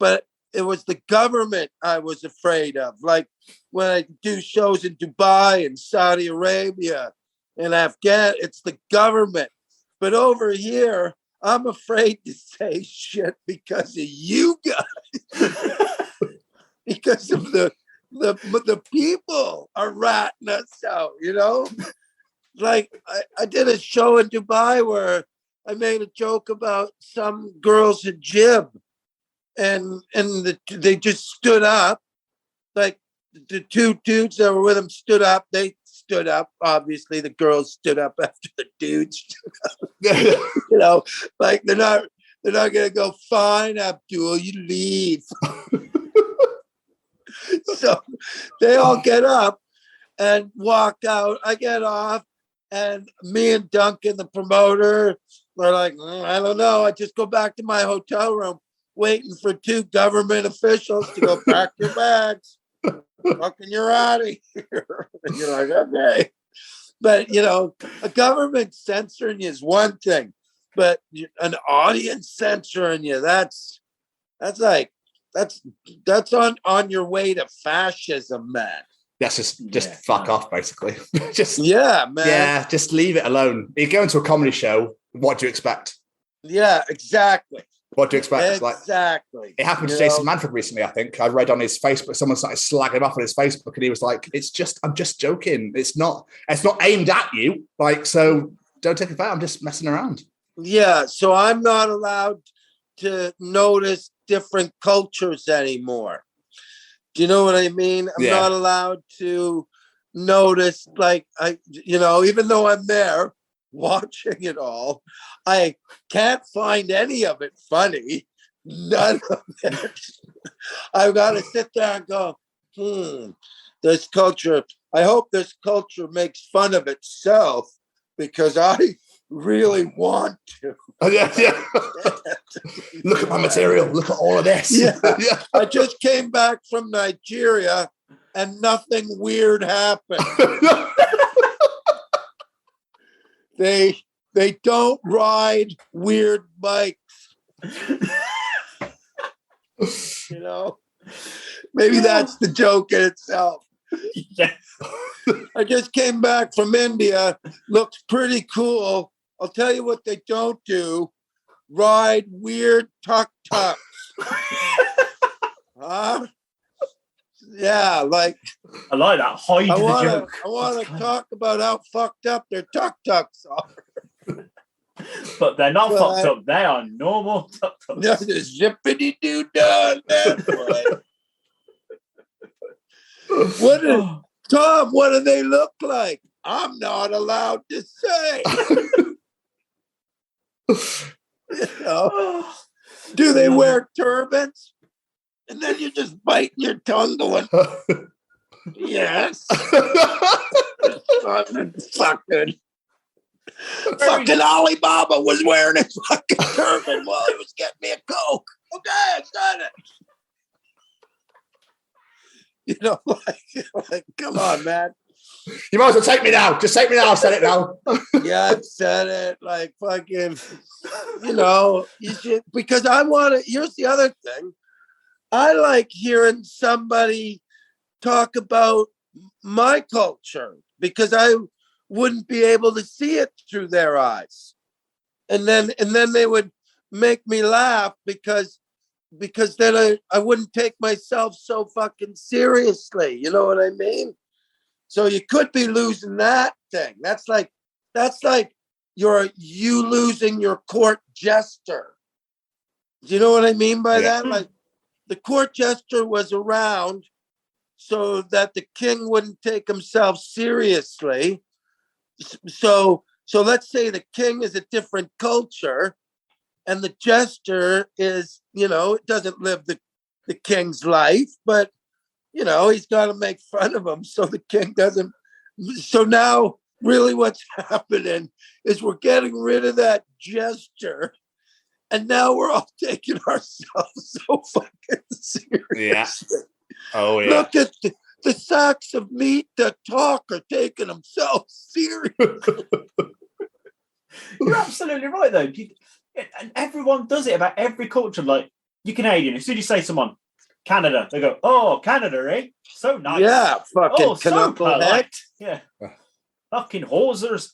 but it was the government I was afraid of. Like when I do shows in Dubai and Saudi Arabia and Afghan, it's the government. But over here, I'm afraid to say shit because of you guys. Because of the people are ratting us out, you know? Like I did a show in Dubai where I made a joke about some girls hijab, and they just stood up. Like the two dudes that were with them stood up. They stood up. Obviously, the girls stood up after the dudes stood up. You know, like they're not gonna go, fine, Abdul, you leave. So they all get up and walk out. I get off, and me and Duncan, the promoter, we're like, I don't know. I just go back to my hotel room waiting for two government officials to go, pack your bags. Fucking you're out of here. And you're like, okay. But, you know, a government censoring you is one thing, but an audience censoring you, that's on your way to fascism, man. That's just fuck off, basically. Just man. Yeah, just leave it alone. You go into a comedy show, what do you expect? Yeah, exactly. What do you expect? Exactly. Like, it happened to Jason Manford recently, I think. I read on his Facebook, someone started slagging him off on his Facebook, and he was like, I'm just joking. It's not aimed at you. Like, so don't take it back. I'm just messing around. Yeah, so I'm not allowed to notice different cultures anymore. Do you know what I mean? I'm not allowed to notice, like, even though I'm there watching it all, I can't find any of it funny. None of it. I've got to sit there and go, this culture, I hope this culture makes fun of itself, because I really want to. Yeah. Look at my material. Look at all of this. Yeah. I just came back from Nigeria and nothing weird happened. They don't ride weird bikes. Maybe that's the joke in itself. Yeah. I just came back from India. Looks pretty cool. I'll tell you what they don't do. Ride weird tuk-tuks. Yeah, like... I like that. Hide the joke. I want to talk about how fucked up their tuk-tuks are. But they're not fucked up. They are normal tuk-tuks. No, the zippity-doo-dah, that boy. Tom, what do they look like? I'm not allowed to say. Do they wear turbans? And then you just bite your tongue going, yes. Fucking Alibaba was wearing a fucking turban while he was getting me a Coke. Okay, I've done it. Like, come on, man. You might as well take me now. Just take me now. I've said it now. Yeah, I've said it. Like, fucking, you should, because I want to, here's the other thing. I like hearing somebody talk about my culture, because I wouldn't be able to see it through their eyes. And then they would make me laugh because then I wouldn't take myself so fucking seriously. You know what I mean? So you could be losing that thing. That's like you losing your court jester. Do you know what I mean by that? Like, the court jester was around so that the king wouldn't take himself seriously. So let's say the king is a different culture, and the jester is, doesn't live the king's life, but he's got to make fun of him so the king doesn't. So now really what's happening is we're getting rid of that jester, and now we're all taking ourselves so fucking seriously. Yeah. Oh, yeah. Look at the sacks of meat that talk are taking themselves serious. You're absolutely right, though. And everyone does it about every culture. Like, you're Canadian. As soon as you say someone, Canada, they go, oh, Canada, eh? So nice. Yeah, fucking so polite. Yeah. Fucking hosers.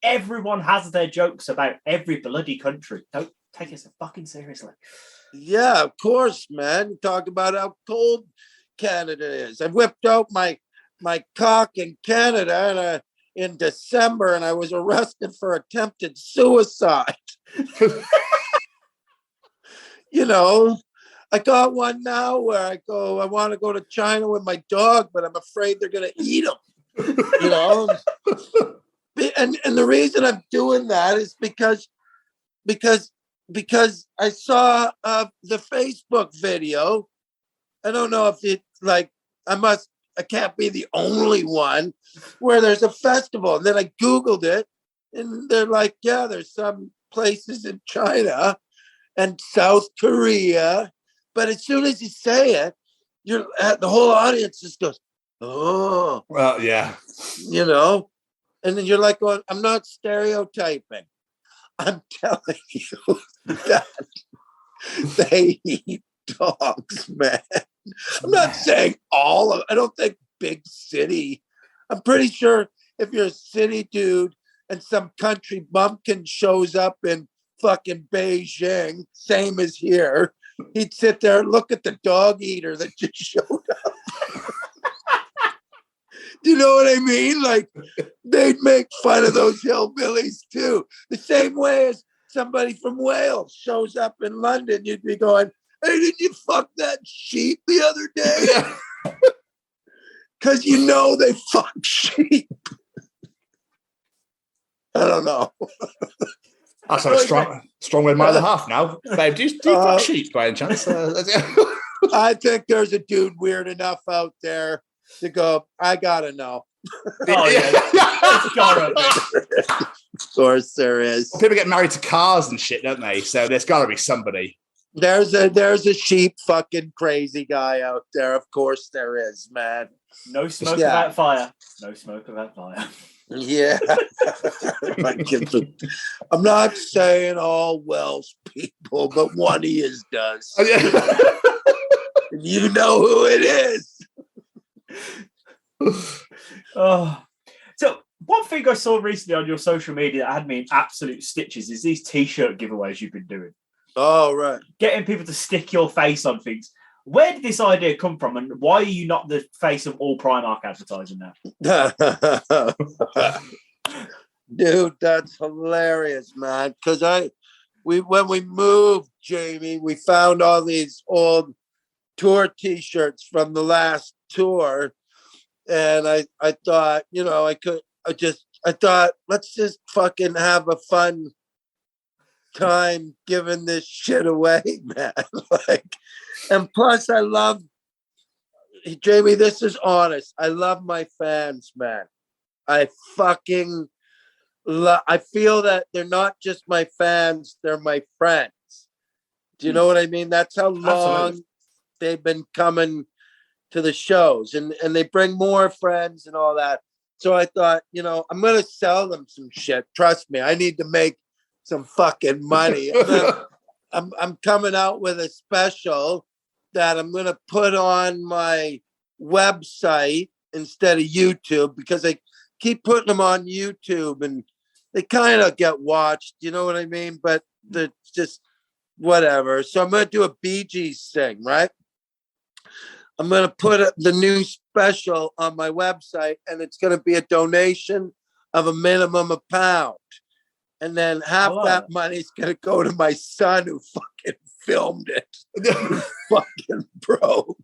Everyone has their jokes about every bloody country. Don't take it so fucking seriously. Yeah, of course, man. Talk about how cold Canada is. I whipped out my cock in Canada in December, and I was arrested for attempted suicide. I got one now where I want to go to China with my dog, but I'm afraid they're going to eat him. And the reason I'm doing that is because I saw the Facebook video. I don't know if it I can't be the only one where there's a festival. And then I Googled it, and they're like, yeah, there's some places in China and South Korea. But as soon as you say it, the whole audience just goes, oh. Well, yeah. And then you're like, going, I'm not stereotyping. I'm telling you that they eat dogs, man. I'm not saying I don't think big city. I'm pretty sure if you're a city dude and some country bumpkin shows up in fucking Beijing, same as here, he'd sit there and look at the dog eater that just showed up. Do you know what I mean? Like, they'd make fun of those hillbillies too. The same way as somebody from Wales shows up in London, you'd be going, hey, did you fuck that sheep the other day? Because you know they fuck sheep. I don't know. That's not a strong way mile and a half now. Babe, do you fuck sheep by any chance? I think there's a dude weird enough out there to go, I gotta know. Oh, yeah. It's gotta be. Of course there is. People get married to cars and shit, don't they? So there's got to be somebody. There's a sheep fucking crazy guy out there. Of course there is, man. No smoke without fire. No smoke without fire. Yeah. I'm not saying all Welsh people, but one of yous does. Oh, yeah. You know who it is. Oh, so one thing I saw recently on your social media that had me in absolute stitches is these T-shirt giveaways you've been doing. Oh, right. Getting people to stick your face on things. Where did this idea come from, and why are you not the face of all Primark advertising now? Dude, that's hilarious, man. Because when we moved, Jamie, we found all these old tour T-shirts from the last tour, and I thought, you know, I thought, let's just fucking have a fun time giving this shit away, man. Like, and plus I love, Jamie, this is honest, I love my fans, man. I fucking I feel that they're not just my fans, they're my friends. Do you know what I mean? That's how long Absolutely. They've been coming to the shows, and they bring more friends and all that. So I thought, you know, I'm going to sell them some shit. Trust me, I need to make some fucking money. I'm coming out with a special that I'm going to put on my website instead of YouTube, because I keep putting them on YouTube and they kind of get watched, you know what I mean? But they're just whatever. So I'm going to do a Bee Gees thing, right? I'm going to put the new special on my website, and it's going to be a donation of a minimum of £1. And then half that money is going to go to my son who fucking filmed it. Fucking broke.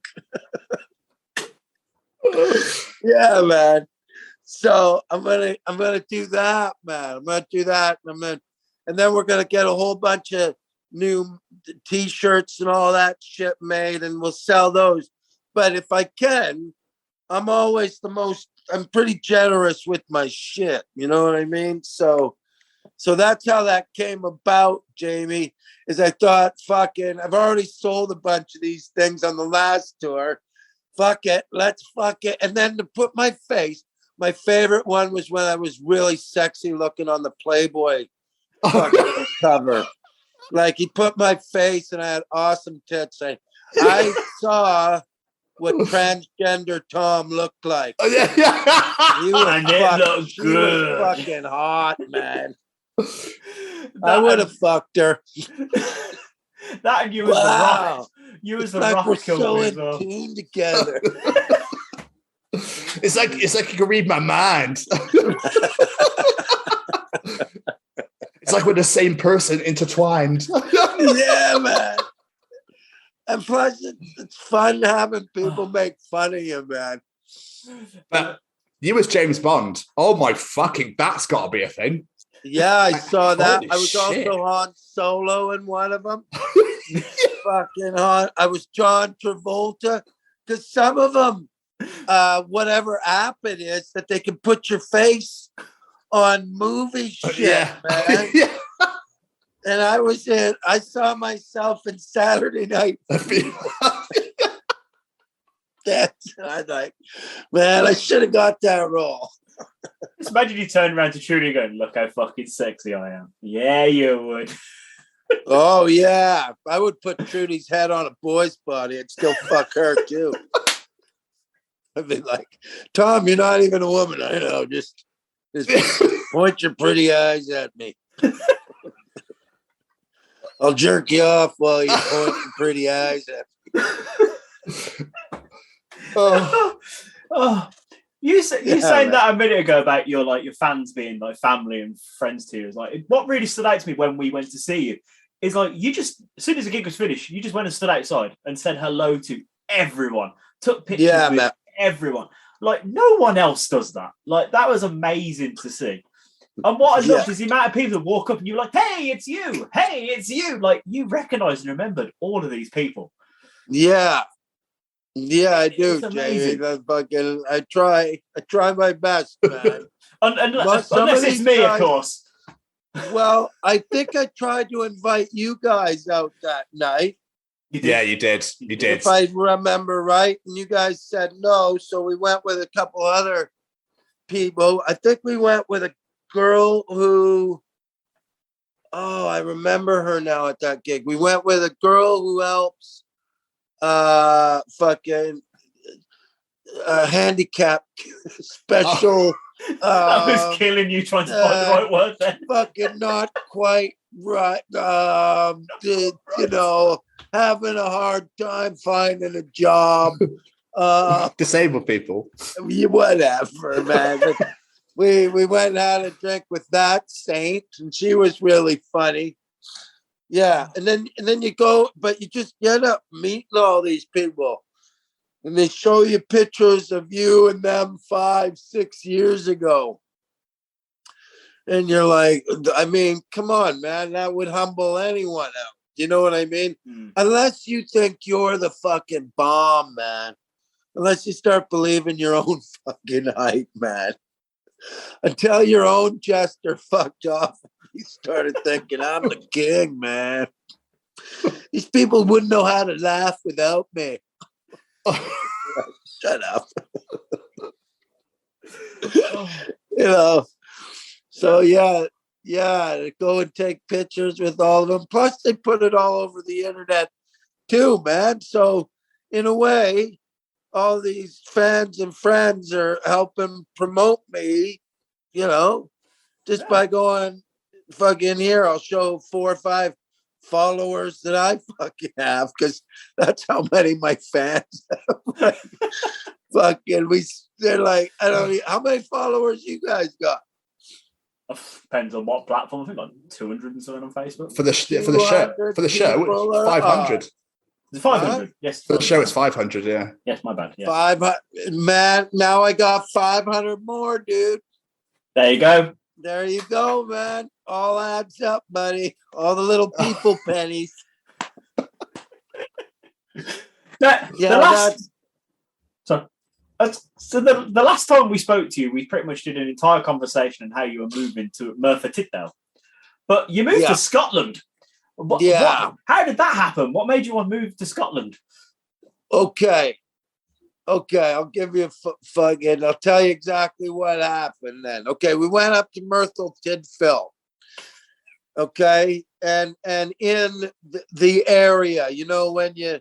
Yeah, man. So I'm gonna do that, man. I'm gonna do that, and then we're gonna get a whole bunch of new T-shirts and all that shit made, and we'll sell those. But if I can, I'm pretty generous with my shit. You know what I mean? So that's how that came about, Jamie, is I thought, fucking, I've already sold a bunch of these things on the last tour. Fuck it. Let's fuck it. And then to put my face, my favorite one was when I was really sexy looking on the Playboy fucking cover. Like, he put my face and I had awesome tits. I saw what transgender Tom looked like. Oh, yeah. He was She was fucking hot, man. I would have fucked her. That and you was the rock. You was the rock. We're so in tune together. It's like you can read my mind. It's like we're the same person intertwined. Yeah, man. And plus, it's fun having people make fun of you, man. But you as James Bond. Oh my fucking! That's got to be a thing. Yeah, I saw that. Holy I was shit. also Han Solo in one of them. Fucking Han. I was John Travolta. Because some of them, whatever app it is, that they can put your face on movie shit, man. Yeah. And I saw myself in Saturday Night Fever. That's, I like, man, I should have got that role. Just imagine you turn around to Trudy and go, look how fucking sexy I am. Yeah, you would. Oh, yeah. I would put Trudy's head on a boy's body. I'd still fuck her, too. I'd be like, Tom, you're not even a woman. I know. Just point your pretty eyes at me. I'll jerk you off while you point your pretty eyes at me. You saying that a minute ago about your fans being like family and friends to you is like what really stood out to me when we went to see you is like you just as soon as the gig was finished, you just went and stood outside and said hello to everyone, took pictures with everyone. Like no one else does that. Like that was amazing to see. And what I loved is the amount of people that walk up and you're like, hey, it's you. Hey, it's you. Like you recognized and remembered all of these people. Yeah. Yeah, I do, Jamie. I try my best, man. unless it's me, of course. Well, I think I tried to invite you guys out that night. Yeah, you did. You did. If I remember right. And you guys said no. So we went with a couple other people. I think we went with a girl who, I remember her now at that gig. We went with a girl who helps handicap special. I was killing you trying to find the right word then. Fucking not quite right. Having a hard time finding a job. Disabled people. Whatever, man. We went and had a drink with that saint, and she was really funny. Yeah, and then you go, but you just end up meeting all these people, and they show you pictures of you and them 5-6 years ago, and you're like, I mean, come on, man, that would humble anyone out. You know what I mean? Unless you think you're the fucking bomb, man. Unless you start believing your own fucking hype, man. Until your own jester fucked off, you started thinking, I'm the king, man. These people wouldn't know how to laugh without me. Shut up. So to go and take pictures with all of them. Plus, they put it all over the internet too, man. So, in a way, all these fans and friends are helping promote me, just by going fucking here. I'll show 4 or 5 followers that I fucking have because that's how many my fans have. They're like, I don't know, how many followers you guys got? Depends on what platform. I think like 200 and something on Facebook. For the show, it's 500. It's 500. Yes. For the show, it's 500. Yeah. Yes, my bad. Yeah. 500, man. Now I got 500 more, dude. There you go. There you go, man. All adds up, buddy. All the little people pennies. So the last time we spoke to you, we pretty much did an entire conversation on how you were moving to Merthyr Tydfil. But you moved to Scotland. How did that happen? What made you want to move to Scotland? Okay, I'll give you I'll tell you exactly what happened then. Okay, we went up to Merthyr Tydfil. Okay, and in the area, when you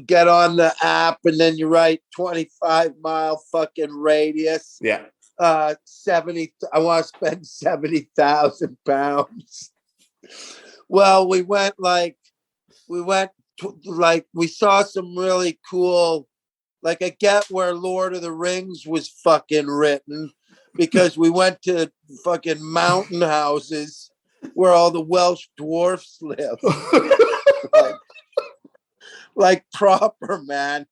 get on the app and then you write 25-mile fucking radius. Yeah. 70. I want to spend £70,000. Well, we saw some really cool. Like, I get where Lord of the Rings was fucking written because we went to fucking mountain houses where all the Welsh dwarfs live. like proper, man.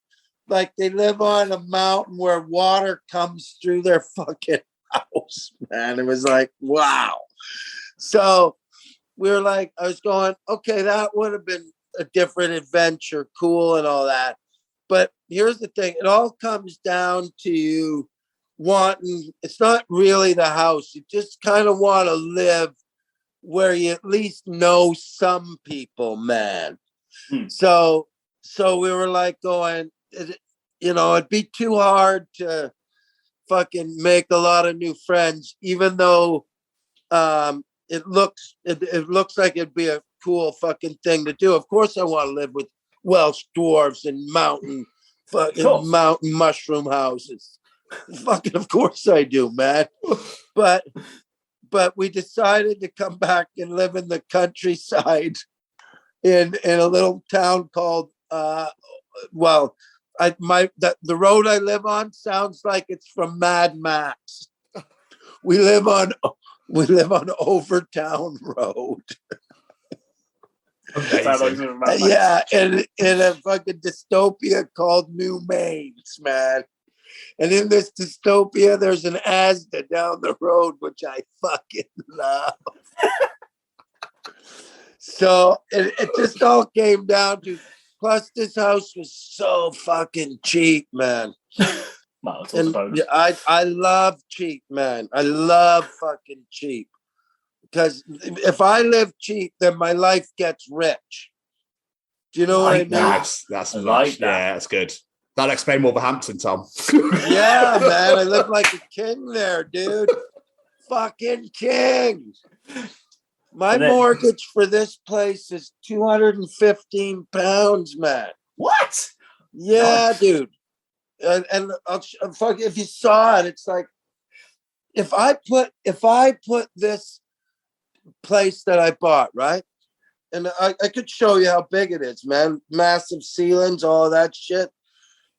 Like they live on a mountain where water comes through their fucking house, man. It was like, wow. So we were like, I was going, okay, that would have been a different adventure, cool and all that. But here's the thing. It all comes down to wanting, it's not really the house. You just kind of want to live where you at least know some people, man. So we were like going, it'd be too hard to fucking make a lot of new friends, even though it looks like it'd be a cool fucking thing to do. Of course I want to live with Welsh dwarves and mountain fucking mountain mushroom houses. Fucking, of course I do, man. But we decided to come back and live in the countryside in a little town called the road I live on sounds like it's from Mad Max. We live on Overtown Road. Yeah, in a fucking dystopia called New Mainz, man. And in this dystopia, there's an Asda down the road, which I fucking love. So it just all came down to, plus this house was so fucking cheap, man. Well, and I love cheap, man. I love fucking cheap. Because if I live cheap, then my life gets rich. Do you know what I mean? That's yeah, that's good. That'll explain Wolverhampton, Tom. Yeah, man. I live like a king there, dude. Fucking king. My mortgage for this place is £215, man. What? Yeah, dude. And fuck, if you saw it, it's like if I put this place that I bought, right? And I could show you how big it is, man. Massive ceilings, all that shit.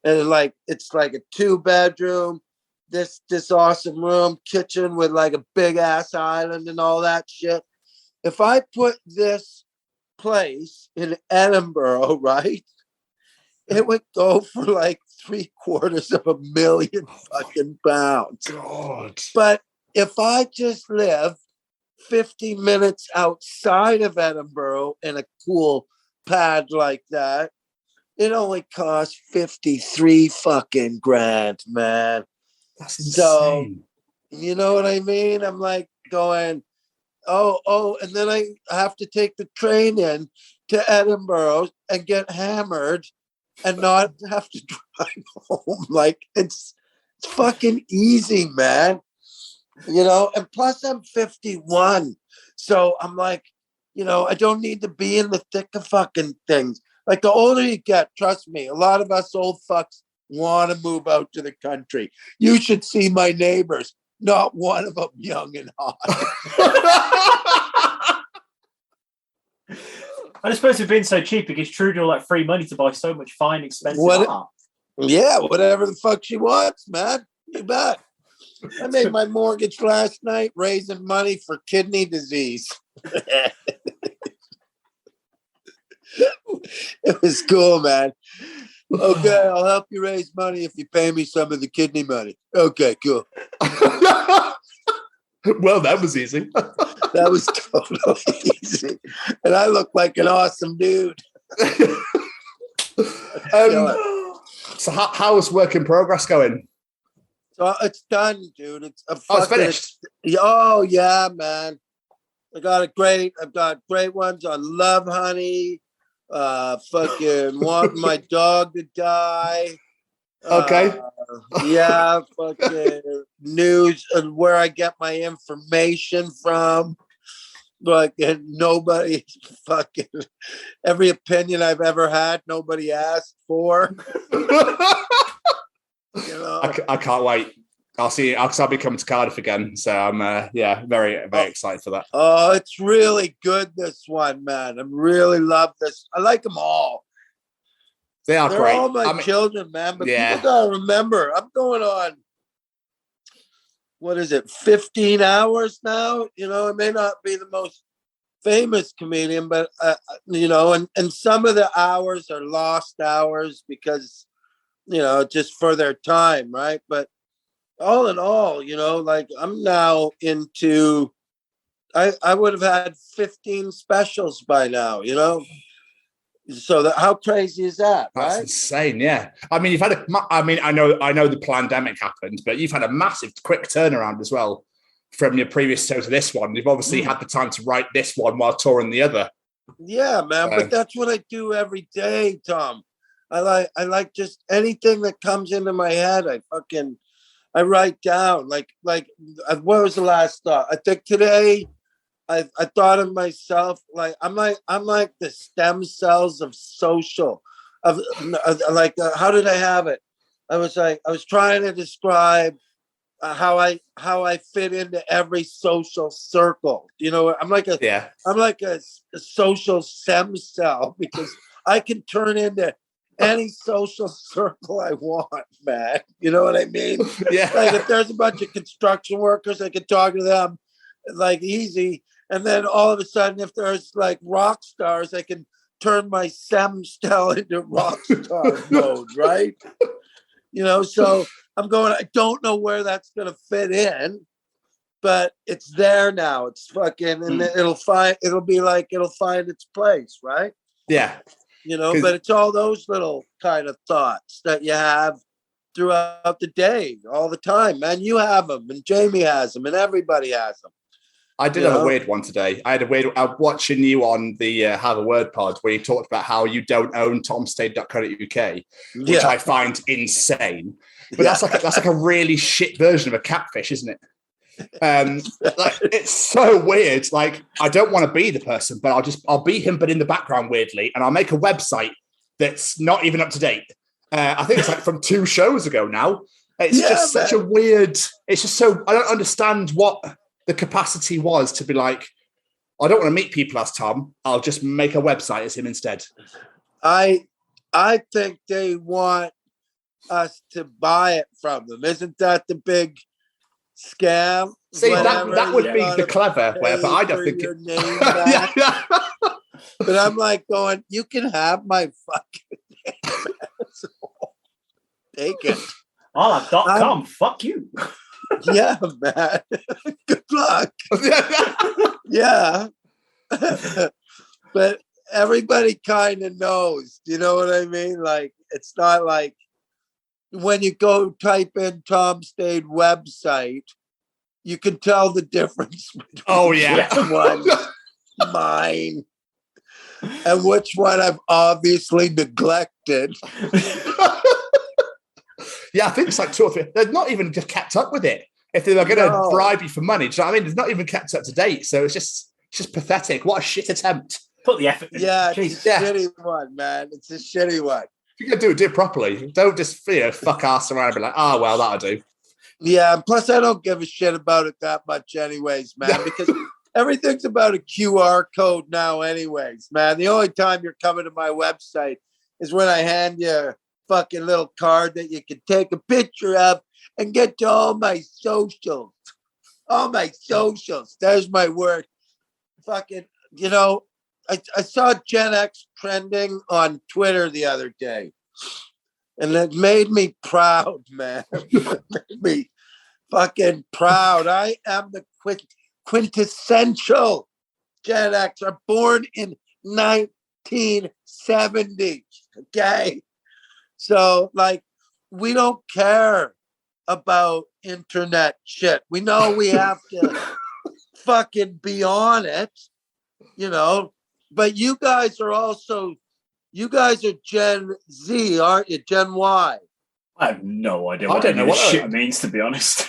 And it's like a 2-bedroom, this awesome room, kitchen with like a big ass island and all that shit. If I put this place in Edinburgh, right, it would go for like £750,000 fucking pounds. God. But if I just live 50 minutes outside of Edinburgh in a cool pad like that, it only costs 53 fucking grand, man. That's insane. So, you know what I mean? I'm like going, oh, and then I have to take the train in to Edinburgh and get hammered and not have to drive home. Like, it's fucking easy, man. You know, and plus I'm 51. So I'm like, you know, I don't need to be in the thick of fucking things. Like, the older you get, trust me, a lot of us old fucks want to move out to the country. You should see my neighbors. Not one of them young and hot. I suppose it's been so cheap, it gives Trudeau like free money to buy so much fine, expensive art. Yeah, whatever the fuck she wants, man. You bet. I made my mortgage last night raising money for kidney disease. It was cool, man. Okay, I'll help you raise money if you pay me some of the kidney money. Okay, cool. Well, that was easy. That was totally easy. And I look like an awesome dude. So how is work in progress going? So it's done, dude. It's finished. Oh yeah, man. I've got great ones on Love Honey. Fucking want my dog to die. Okay. Yeah, fucking news and where I get my information from. Like, and nobody fucking every opinion I've ever had, nobody asked for. You know? I can't wait. I'll see. I'll be coming to Cardiff again, so I'm very excited for that. Oh, it's really good, this one, man. I really love this. I like them all. They're great. All my children, man. But people gotta remember, I'm going on. What is it? 15 hours now. You know, it may not be the most famous comedian, but you know, and some of the hours are lost hours because, you know, just for their time, right? But all in all, you know, like I'm now into, I would have had 15 specials by now, you know? So how crazy is that? That's right? Insane, yeah. I mean, I know the pandemic happened, but you've had a massive quick turnaround as well from your previous show to this one. You've obviously had the time to write this one while touring the other. Yeah, man, but that's what I do every day, Tom. I like just anything that comes into my head. I write down. Like what was the last thought? I think today I thought of myself like I'm like the stem cells of social. how did I have it? I was trying to describe how I fit into every social circle. You know, I'm like a social stem cell because I can turn into any social circle I want, man. You know what I mean? Yeah. Like if there's a bunch of construction workers, I can talk to them like easy. And then all of a sudden, if there's like rock stars, I can turn my stem cell into rock star mode, right? You know, so I'm going, I don't know where that's going to fit in, but it's there now. It's fucking, and it'll find its place, right? Yeah. You know, but it's all those little kind of thoughts that you have throughout the day, all the time, man. You have them, and Jamie has them, and everybody has them. I did have a weird one today. I was watching you on the Have a Word pod where you talked about how you don't own tomstade.co.uk, which I find insane. But that's like a really shit version of a catfish, isn't it? Like it's so weird. Like I don't want to be the person, but I'll be him, but in the background weirdly, and I'll make a website that's not even up to date. I think it's like from 2 shows ago now. It's just such a weird. It's just so I don't understand what the capacity was to be like, I don't want to meet people as Tom. I'll just make a website as him instead. I think they want us to buy it from them. Isn't that the big scam? See, that would be the clever way, but I don't think your name back. But I'm like going, you can have my fucking name. Take it. I'll have .com. Fuck you. Yeah, man. Good luck. Yeah. But everybody kind of knows. Do you know what I mean? Like, it's not like when you go type in Tom Stade website, you can tell the difference between which one's mine and which one I've obviously neglected. Yeah, I think it's like 2 or 3. They're not even just kept up with it. If they were going to bribe you for money, do you know what I mean? It's not even kept up to date. So it's just pathetic. What a shit attempt. Put the effort in. Yeah, it's a shitty one, man. It's a shitty one. If you're going to do it properly. Don't just fuck ass around and be like, oh, well, that'll do. Yeah, plus I don't give a shit about it that much anyways, man, because everything's about a QR code now anyways, man. The only time you're coming to my website is when I hand you a fucking little card that you can take a picture of and get to all my socials. All my socials. There's my word. Fucking, you know, I saw Gen X trending on Twitter the other day. And it made me proud, man. It made me fucking proud. I am the quintessential Gen X. I'm born in 1970. Okay? So, like, we don't care about internet shit. We know we have to fucking be on it, you know. But you guys are Gen Z, aren't you? Gen Y. I have no idea what this shit means, to be honest.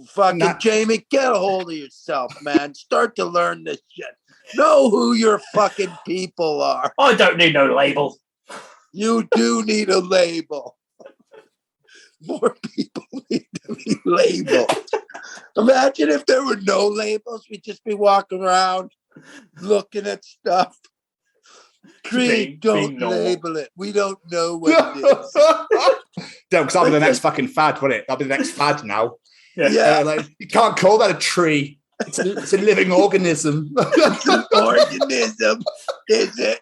Fucking Jamie, get a hold of yourself, man. Start to learn this shit. Know who your fucking people are. I don't need no label. You do need a label. More people need to be labeled. Imagine if there were no labels. We'd just be walking around looking at stuff. Creed, don't label it. We don't know what it is. Don't, because that'll be the next fucking fad, won't it? That'll be the next fad now. Yeah. Like, you can't call that a tree. It's a living organism. It's an organism, is it?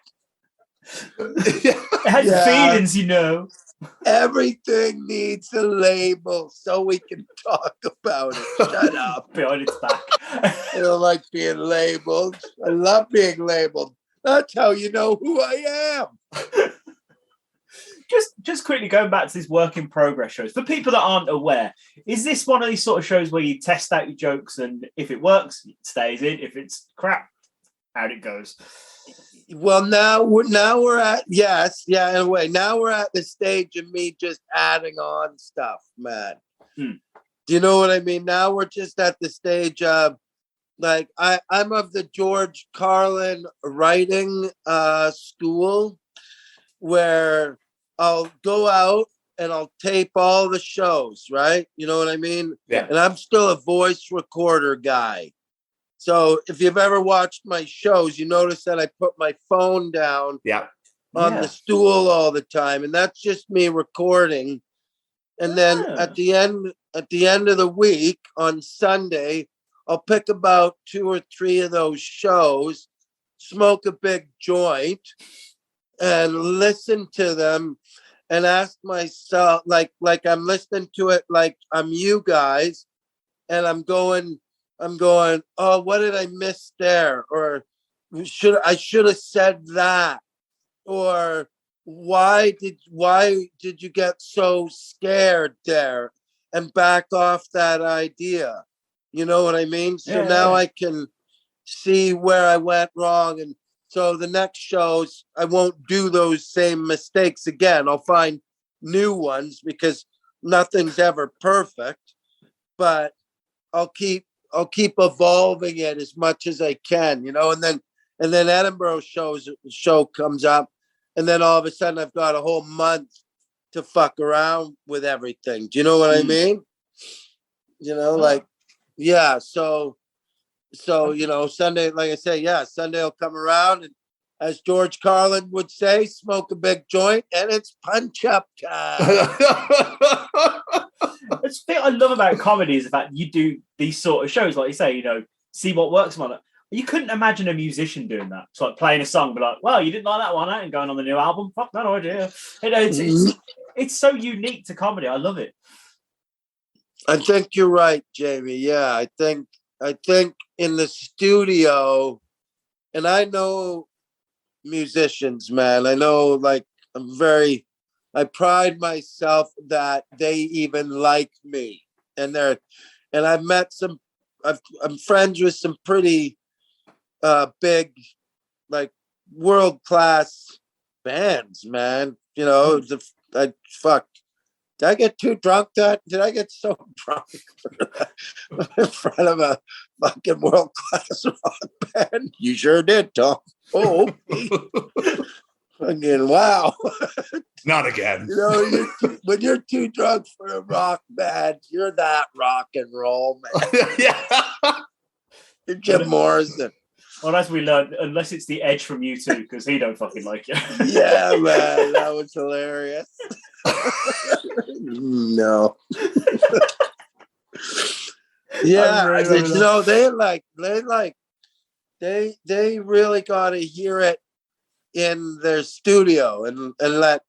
It has feelings, you know. Everything needs a label so we can talk about it. Shut up. Behind its back. I don't like being labeled. I love being labeled. That's how you know who I am. Just quickly going back to these work in progress shows. For people that aren't aware, is this one of these sort of shows where you test out your jokes and if it works, it stays in. If it's crap, out it goes? Well, now we're at in a way. Now we're at the stage of me just adding on stuff, man. Do you know what I mean? Now we're just at the stage of like I'm of the George Carlin writing school where I'll go out and I'll tape all the shows, right? You know what I mean? Yeah. And I'm still a voice recorder guy. So if you've ever watched my shows, you notice that I put my phone down on the stool all the time. And that's just me recording. And then at the end of the week on Sunday, I'll pick about 2 or 3 of those shows, smoke a big joint, and listen to them and ask myself, like I'm listening to it like I'm you guys, and I'm going, oh, what did I miss there? Or I should have said that. Or why did you get so scared there and back off that idea? You know what I mean? So now I can see where I went wrong. And so the next shows, I won't do those same mistakes again. I'll find new ones because nothing's ever perfect, but I'll keep evolving it as much as I can, you know, and then Edinburgh show comes up, and then all of a sudden I've got a whole month to fuck around with everything. Do you know what I mean? You know, like, yeah. So, you know, Sunday, like I say, Sunday will come around, and as George Carlin would say, smoke a big joint, and it's punch up time. It's the thing I love about comedy is the fact you do these sort of shows, like you say, you know, see what works on it. You couldn't imagine a musician doing that. It's like playing a song, but like, well, you didn't like that one, and going on the new album. Fuck, no idea. You know, it's so unique to comedy. I love it. I think you're right, Jamie. Yeah, I think in the studio, and I know musicians, man. I know, like, I pride myself that they even like me, and I've met I'm friends with some pretty big, like, world-class bands, man. You know, did I get too drunk? Did I get so drunk in front of a fucking world-class rock band? You sure did, Tom. Oh, fucking wow. Not again. You know, when you're too drunk for a rock band, you're that rock and roll, man. Yeah. You're Jim Morrison. Well, as we learned, unless it's the Edge from U2, because he don't fucking like you. Yeah, man, that was hilarious. No. Yeah, you know, they really got to hear it in their studio and let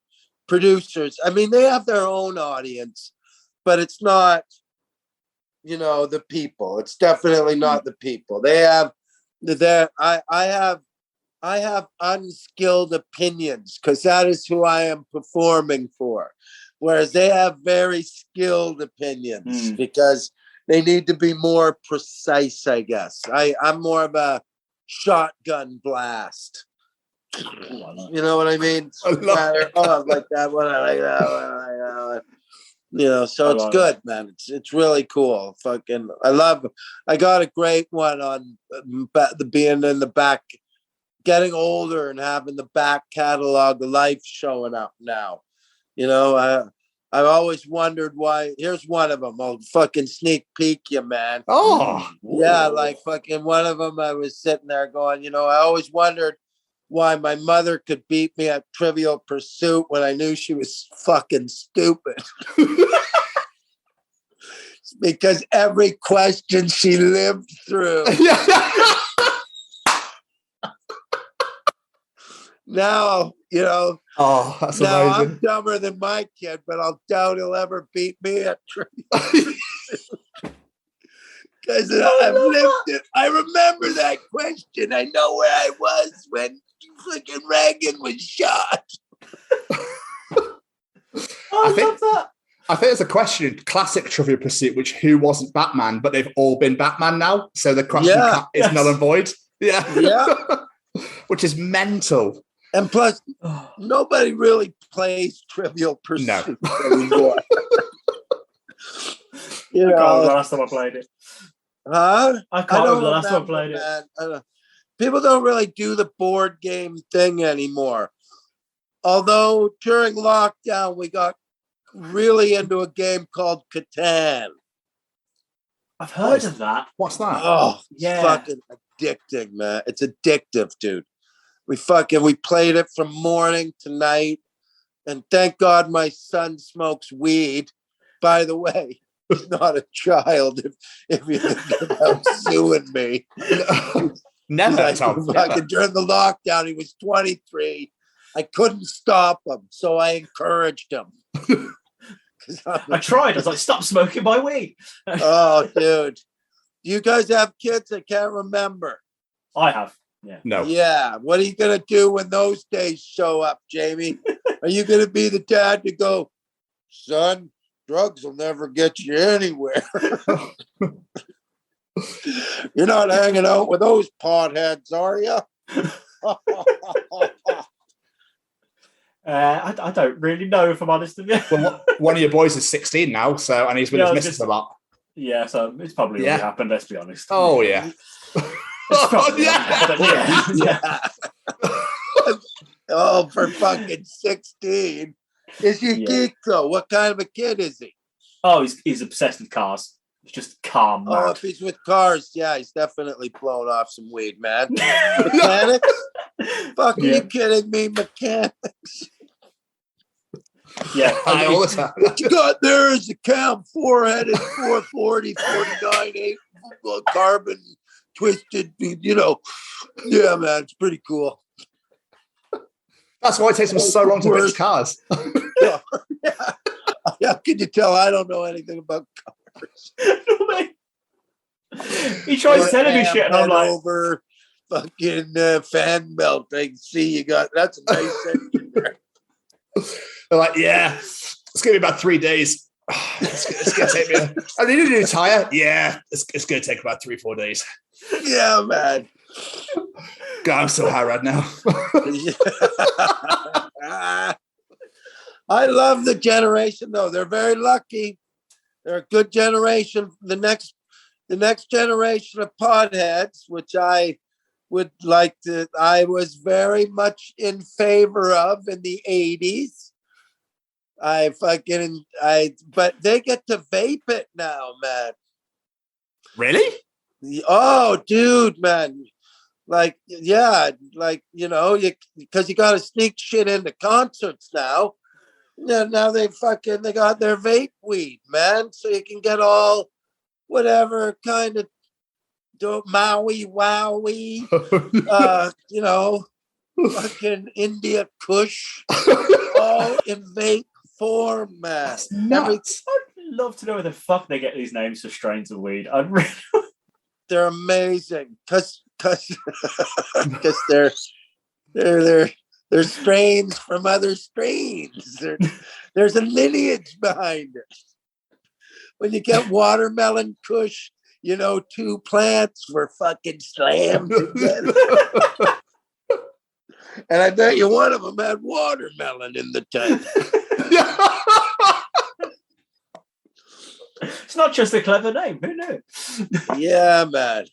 producers. I mean, they have their own audience, but it's not, you know, the people. It's definitely not the people. They have I have unskilled opinions because that is who I am performing for. Whereas they have very skilled opinions because they need to be more precise, I guess. I'm more of a shotgun blast. You know what I mean? I like that one. I like that one. I like that one. You know, so it's good, man. It's really cool. Fucking, I got a great one on the being in the back, getting older and having the back catalog of life showing up now. You know, I've always wondered why. Here's one of them. I'll fucking sneak peek you, man. Oh, yeah, like fucking one of them. I was sitting there going, you know, I always wondered why my mother could beat me at Trivial Pursuit when I knew she was fucking stupid. Because every question she lived through. Now, you know, that's now amazing. I'm dumber than my kid, but I'll doubt he'll ever beat me at Trivial. Because I've lived it. I remember that question. I know where I was when fucking Reagan was shot. I love that. I think there's a question in classic Trivial Pursuit, who wasn't Batman, but they've all been Batman now. So the question is null and void. Yeah. Which is mental. And plus, nobody really plays Trivial Pursuit anymore. You know, I can't remember the last time I played it. Huh? I can't remember the last time I played it. People don't really do the board game thing anymore. Although during lockdown, we got really into a game called Catan. I've heard of that. What's that? Oh, it's Yeah. fucking addicting, man. It's addictive, dude. We played it from morning to night. And thank God my son smokes weed. By the way, he's not a child if you think about suing me. Never, Like, Tom. Never. during the lockdown, he was 23. I couldn't stop him, so I encouraged him. I tried. I was like, stop smoking my weed. Oh, dude. Do you guys have kids? I can't remember. I have. Yeah. No. Yeah. What are you going to do when those days show up, Jamie? Are you going to be the dad to go, son, drugs will never get you anywhere? You're not hanging out with those potheads, are you? I don't really know, if I'm honest with you. Well, one of your boys is 16 now, so and he's with his missus a lot. Yeah, so it's probably already happened, let's be honest. Oh, yeah. Oh, for fucking 16. Is he geek, though? What kind of a kid is he? Oh, he's obsessed with cars. He's just calm. Oh, if he's with cars, yeah, he's definitely blown off some weed, man. Mechanics? Fuck, are you kidding me? Mechanics? Yeah. All the time. What you got there is a Cam 4-headed 440, 49, 8 carbon twisted, you know. Yeah, man, it's pretty cool. That's why it takes him so long to fix cars. Yeah. How can you tell I don't know anything about cars? He tries telling me shit, and I'm like, over fucking fan belt. I can see you got that's a nice engine there. They're like, yeah, it's going to be about 3 days. It's going to take me. I need a new tire. Yeah, it's going to take about 3-4 days. Yeah, man. God, I'm so high right now. I love the generation, though. They're very lucky. They're a good generation. The next generation of podheads, which I would like to, I was very much in favor of in the 80s. But they get to vape it now, man. Really? Oh, dude, man. Like, yeah, like, you know, because you got to sneak shit into concerts now. Yeah, now they got their vape weed, man. So you can get all whatever kind of Maui Wowie, you know, fucking India Kush, all in vape form, man. I'd love to know where the fuck they get these names for strains of weed. They're amazing because they're strains from other strains. There's a lineage behind it. When you get watermelon Kush, you know, two plants were fucking slammed together. And I bet you one of them had watermelon in the tank. It's not just a clever name. Who knew? Yeah, man.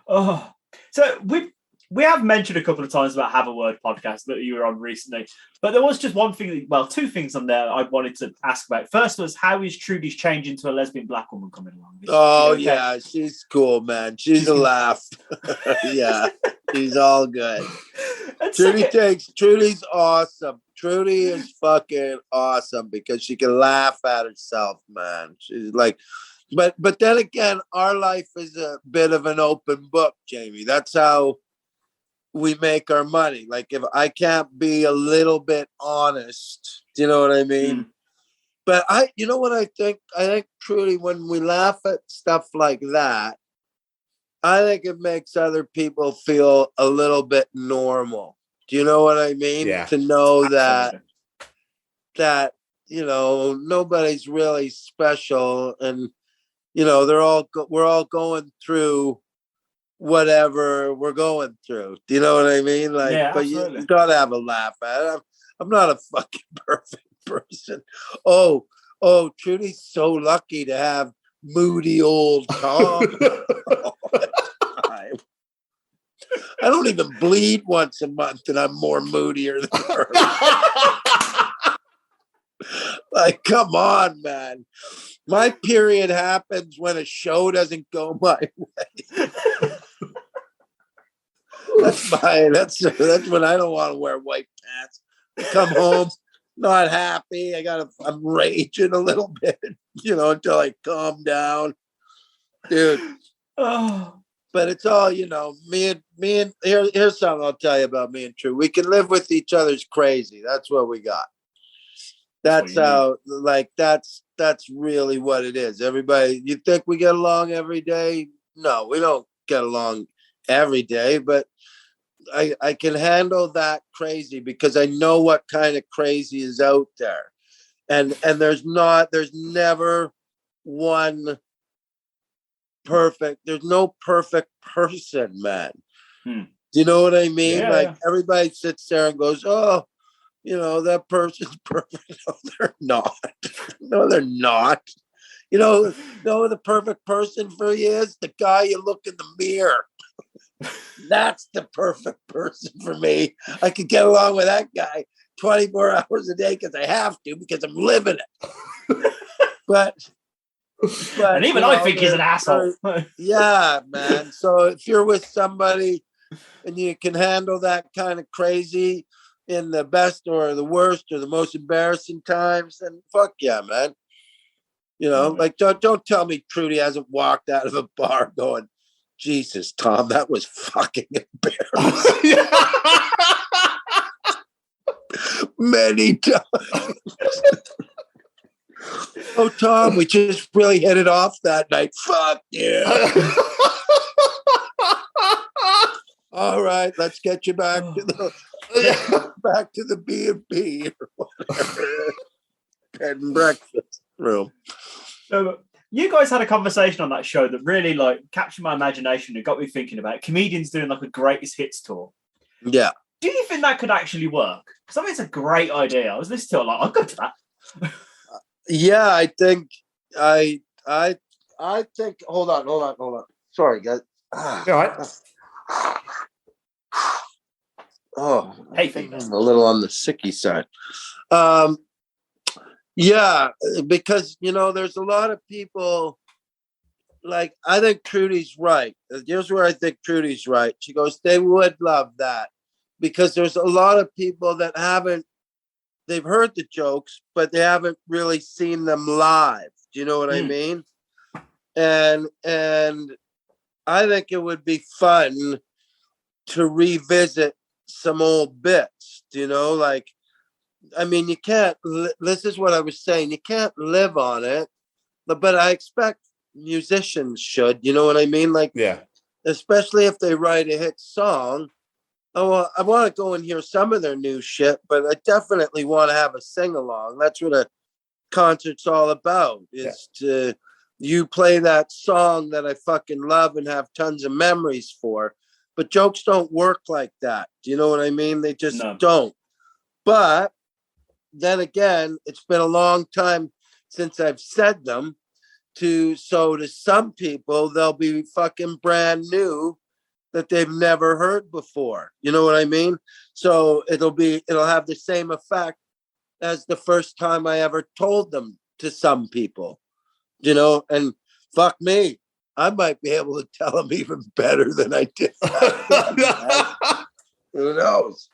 Oh, so we have mentioned a couple of times about Have a Word podcast that you were on recently, but there was just one thing, two things on there I wanted to ask about. First was, how is Trudy's change into a lesbian black woman coming along? Oh, yeah, she's cool, man. She's a laugh. Yeah, she's all good. Trudy's awesome. Trudy is fucking awesome because she can laugh at herself, man. She's like, but then again, our life is a bit of an open book, Jamie. That's how we make our money. Like, if I can't be a little bit honest, do you know what I mean? But you know what I think? I think truly when we laugh at stuff like that, I think it makes other people feel a little bit normal. Do you know what I mean? Yeah. To know that, you know, nobody's really special, and, you know, we're all going through whatever we're going through. Do you know what I mean? Like, yeah, but you gotta have a laugh at it. I'm not a fucking perfect person. Oh, Trudy's so lucky to have moody old Tom all the time. I don't even bleed once a month, and I'm more moodier than her. Like, come on, man. My period happens when a show doesn't go my way. That's when I don't want to wear white pants. I come home, not happy. I'm raging a little bit, until I calm down. Dude. Oh. But it's all, me and here's something I'll tell you about me and True. We can live with each other's crazy. That's what we got. That's how, that's really what it is. Everybody, you think we get along every day? No, we don't get along every day, but I can handle that crazy because I know what kind of crazy is out there. And there's never one perfect. There's no perfect person, man. Do you know what I mean? Yeah. Everybody sits there and goes, oh, that person's perfect. No, they're not. No, they're not. The perfect person for you is the guy you look in the mirror. That's the perfect person for me. I could get along with that guy 24 hours a day because I have to, because I'm living it. But and even I think he's an asshole. Yeah, man. So if you're with somebody and you can handle that kind of crazy in the best or the worst or the most embarrassing times, then fuck yeah, man. Don't tell me Trudy hasn't walked out of a bar going, Jesus, Tom, that was fucking embarrassing. Many times. Oh, Tom, we just really hit it off that night. Fuck yeah. All right, let's get you back to the B&B or whatever. Bed and breakfast room. So, you guys had a conversation on that show that really captured my imagination and got me thinking about comedians doing a greatest hits tour. Yeah. Do you think that could actually work? Because I think it's a great idea. I was listening to it, I'll go to that. Yeah, I think I think hold on. Sorry, guys. All right. Oh, hey, I'm a little on the sicky side. Yeah, because there's a lot of people. I think Trudy's right. Here's where I think Trudy's right. She goes, they would love that because there's a lot of people that they've heard the jokes, but they haven't really seen them live. Do you know what I mean? And I think it would be fun to revisit some old bits, you can't, this is what I was saying, you can't live on it, but I expect musicians should, you know what I mean? Yeah. Especially if they write a hit song. Oh, I want to go and hear some of their new shit, but I definitely want to have a sing-along. That's what a concert's all about, is to you play that song that I fucking love and have tons of memories for. But jokes don't work like that. Do you know what I mean? They just don't. But then again, it's been a long time since I've said them. So to some people, they'll be fucking brand new that they've never heard before. You know what I mean? So it'll have the same effect as the first time I ever told them to some people, and fuck me, I might be able to tell them even better than I did. Who knows?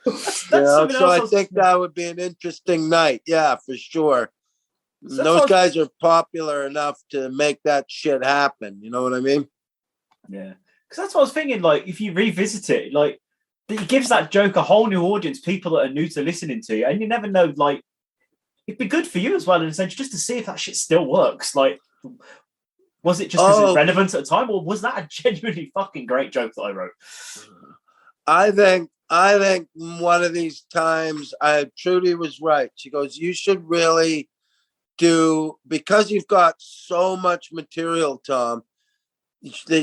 So I think that would be an interesting night. Yeah, for sure. Those guys are popular enough to make that shit happen. You know what I mean? Yeah. Because that's what I was thinking. If you revisit it, it gives that joke a whole new audience, people that are new to listening to you. And you never know, it'd be good for you as well, in a sense, just to see if that shit still works. Was it just because it's relevant at the time, or was that a genuinely fucking great joke that I wrote? I think one of these times, Trudy was right. She goes, you should really because you've got so much material, Tom.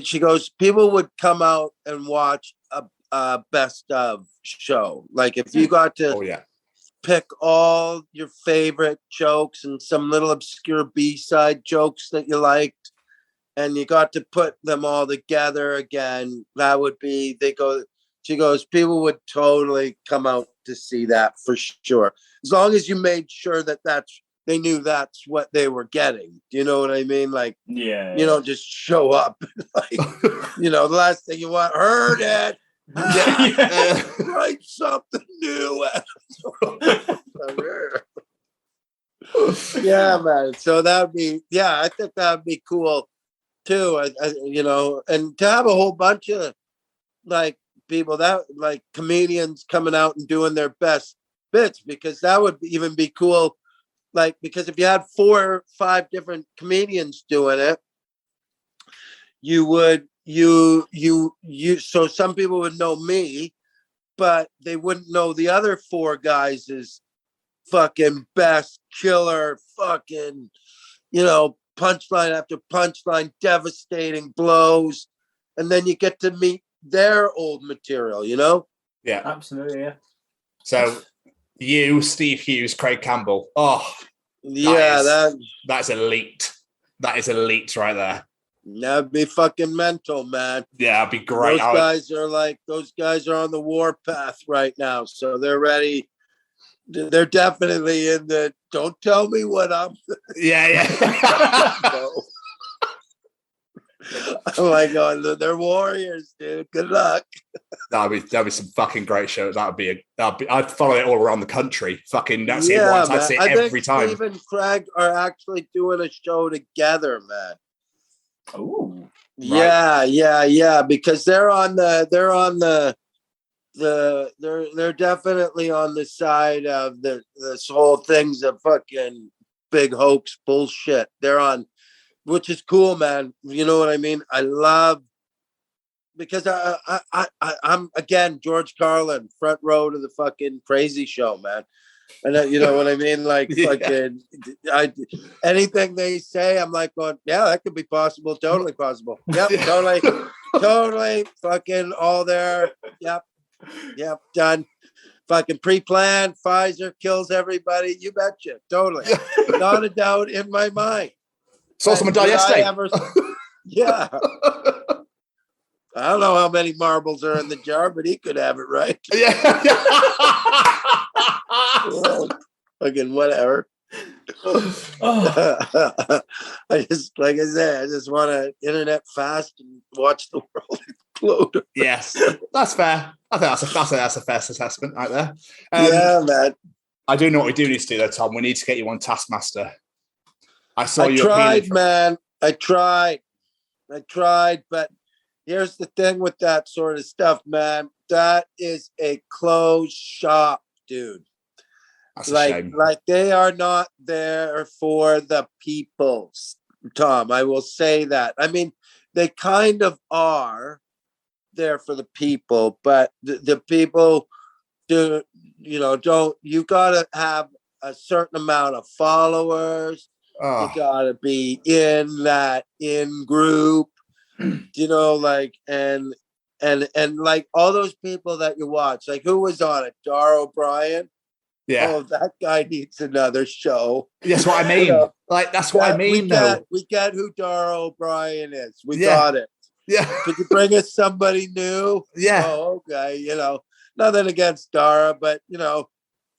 She goes, people would come out and watch a best of show. If you got to pick all your favorite jokes and some little obscure B-side jokes that you liked, and you got to put them all together again, that would be, she goes, people would totally come out to see that for sure. As long as you made sure that they knew that's what they were getting. Do you know what I mean? Like, Yeah. you don't just show up. Like, the last thing you want, heard it. Write something new. Yeah, man. So that'd be, I think that'd be cool too. And to have a whole bunch of like people that like comedians coming out and doing their best bits, because that would even be cool. Like, because if you had 4 or 5 different comedians doing it, so some people would know me, but they wouldn't know the other 4 guys is fucking best killer, fucking, punchline after punchline, devastating blows. And then you get to meet their old material, Yeah. Absolutely, yeah. So you, Steve Hughes, Craig Campbell. Oh, that's elite. That is elite right there. That'd be fucking mental, man. Yeah, that'd be great. Those guys are on the warpath right now. So they're ready. They're definitely in the, don't tell me what I'm. Yeah. Oh my God, they're warriors, dude. Good luck. That'd be some fucking great show. I'd follow it all around the country. Fucking, that's it once. I'd say every time. Steve and Craig are actually doing a show together, man. Oh, right. Yeah. Because they're definitely on the side of this whole thing's a fucking big hoax bullshit. They're on, which is cool, man. You know what I mean? I love, because I'm again George Carlin, front row to the fucking crazy show, man. And you know what I mean? Like fucking, anything they say, I'm like going, yeah, that could be possible. Totally possible. Yep, totally. Fucking all there. Yep, done. Fucking pre-planned. Pfizer kills everybody. You betcha. Totally. Not a doubt in my mind. Saw someone die yesterday. Yeah. I don't know how many marbles are in the jar, but he could have it right. Yeah. Well, fucking whatever. I just, like I said, I just want to internet fast and watch the world explode. Yes, that's fair. I think that's a fair assessment right there. Yeah, man. I do know what we do need to do though, Tom. We need to get you on Taskmaster. I tried, but here's the thing with that sort of stuff, man. That is a closed shop, dude. That's a shame. Like they are not there for the people, Tom. I will say that. I mean, they kind of are there for the people, but the people do, don't, you gotta have a certain amount of followers. You gotta be in that in group, like, and like all those people that you watch, like who was on it? Dar O'Brien. Yeah. Oh, that guy needs another show. That's what I mean. That's what I mean, though. We get who Dar O'Brien is. We got it. Yeah. Could you bring us somebody new? Yeah. Oh, okay. Nothing against Dara, but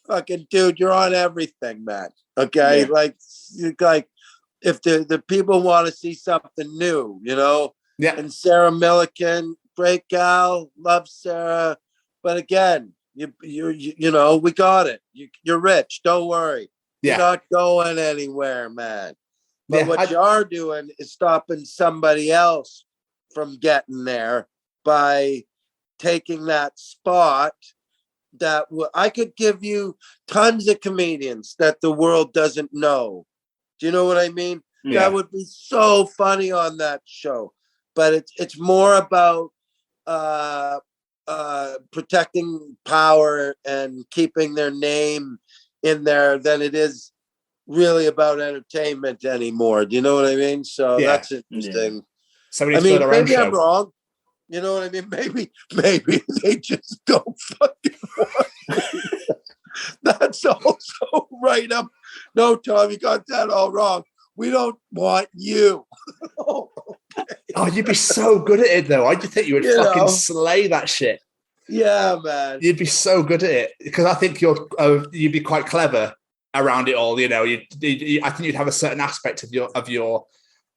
fucking dude, you're on everything, man. Okay. Yeah. Like if the people want to see something new, Yeah. And Sarah Milliken, great gal, love Sarah. But again, we got it. You're rich. Don't worry. Yeah. You're not going anywhere, man. But what you are doing is stopping somebody else from getting there by taking that spot that I could give you tons of comedians that the world doesn't know. Do you know what I mean? Yeah. That would be so funny on that show. But it's more about protecting power and keeping their name in there than it is really about entertainment anymore. Do you know what I mean? So that's interesting. Yeah. Maybe I'm wrong. You know what I mean? Maybe they just don't fucking want me. That's also right up. No, Tom, you got that all wrong. We don't want you. Oh, you'd be so good at it, though. I just think you would fucking slay that shit. Yeah, man. You'd be so good at it because I think you'd be quite clever around it all. You know, I think you'd have a certain aspect of your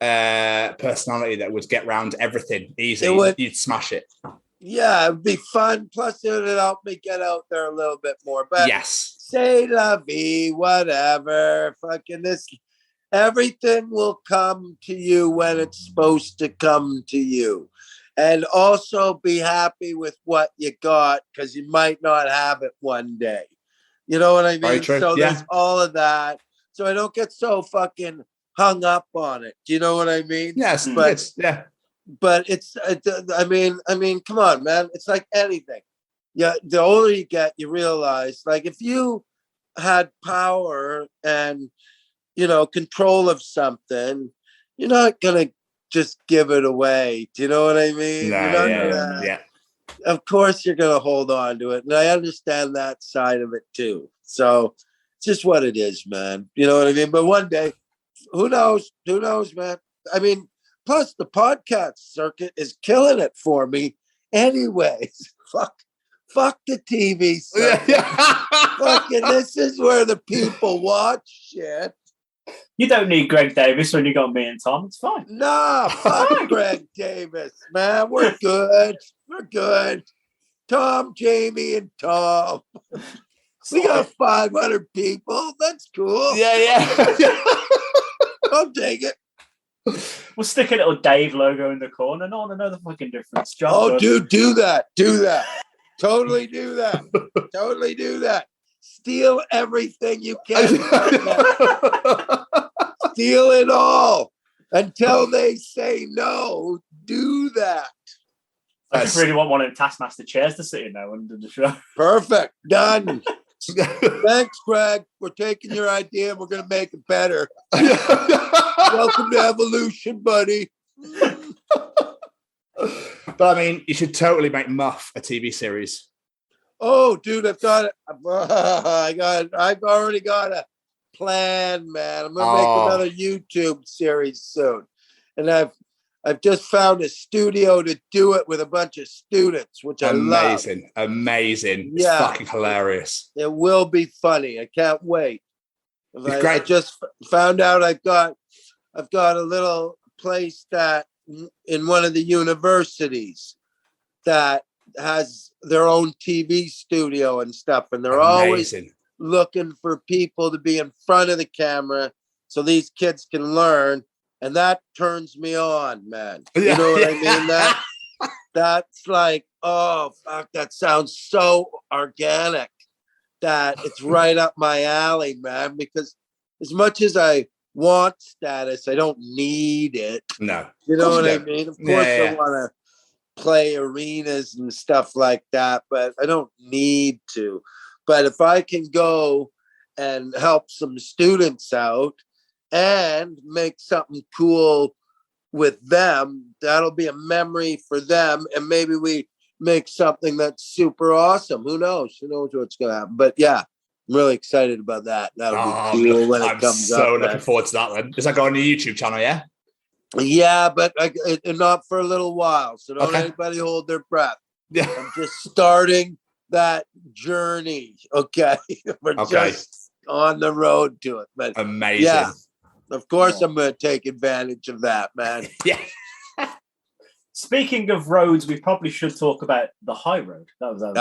personality that would get round everything easy. You'd smash it. Yeah, it'd be fun. Plus, it would help me get out there a little bit more. But yes, say la vie, whatever. Fucking this. Everything will come to you when it's supposed to come to you. And also be happy with what you got because you might not have it one day. You know what I mean? Very true. So there's all of that. So I don't get so fucking hung up on it. Do you know what I mean? Yes, but it's, I mean, come on, man. It's like anything. Yeah, the older you get, you realize, like, if you had power and, you know, control of something, you're not gonna just give it away. Do you know what I mean? Yeah. Of course, you're gonna hold on to it, and I understand that side of it too. So it's just what it is, man. You know what I mean? But one day, who knows? Who knows, man? I mean. Plus, the podcast circuit is killing it for me. Anyways, fuck the TV circuit. Fucking, this is where the people watch shit. You don't need Greg Davis when you got me and Tom. It's fine. Nah, fuck Greg Davis, man. We're good. We're good. Tom, Jamie, and Tom. We got 500 people. That's cool. Yeah. I'll take it. We'll stick a little Dave logo in the corner. No one will know the fucking difference. John, oh, dude, do that. Do that. Totally do that. Totally do that. Steal everything you can. Steal it all until they say no. Do that. I just really want one of the Taskmaster chairs to sit in there under the show. Perfect. Done. Thanks, Greg. We're taking your idea and we're going to make it better. Welcome to evolution, buddy. But I mean, you should totally make Muff a TV series. Oh, dude, I've got it. I've already got a plan, man. I'm going to make another YouTube series soon. And I've just found a studio to do it with a bunch of students, which I love. Amazing. Yeah. It's fucking hilarious. It will be funny. I can't wait. I just found out I've got a little place that in one of the universities that has their own TV studio and stuff. And they're always looking for people to be in front of the camera so these kids can learn. And that turns me on, man. You know what I mean? That's like, oh, fuck, that sounds so organic that it's right up my alley, man. Because as much as I want status, I don't need it. No. You know what I mean? Of course I want to play arenas and stuff like that, but I don't need to. But if I can go and help some students out, and make something cool with them, that'll be a memory for them. And maybe we make something that's super awesome. Who knows? Who knows what's going to happen? But yeah, I'm really excited about that. That'll be cool when it comes up. I'm so looking forward to that then. Does that go on your YouTube channel, yeah? Yeah, but not for a little while. So don't anybody hold their breath. Yeah. I'm just starting that journey. Okay. We're just on the road to it. But amazing. Yeah. Of course, I'm going to take advantage of that, man. Yeah. Speaking of roads, we probably should talk about the high road. That was a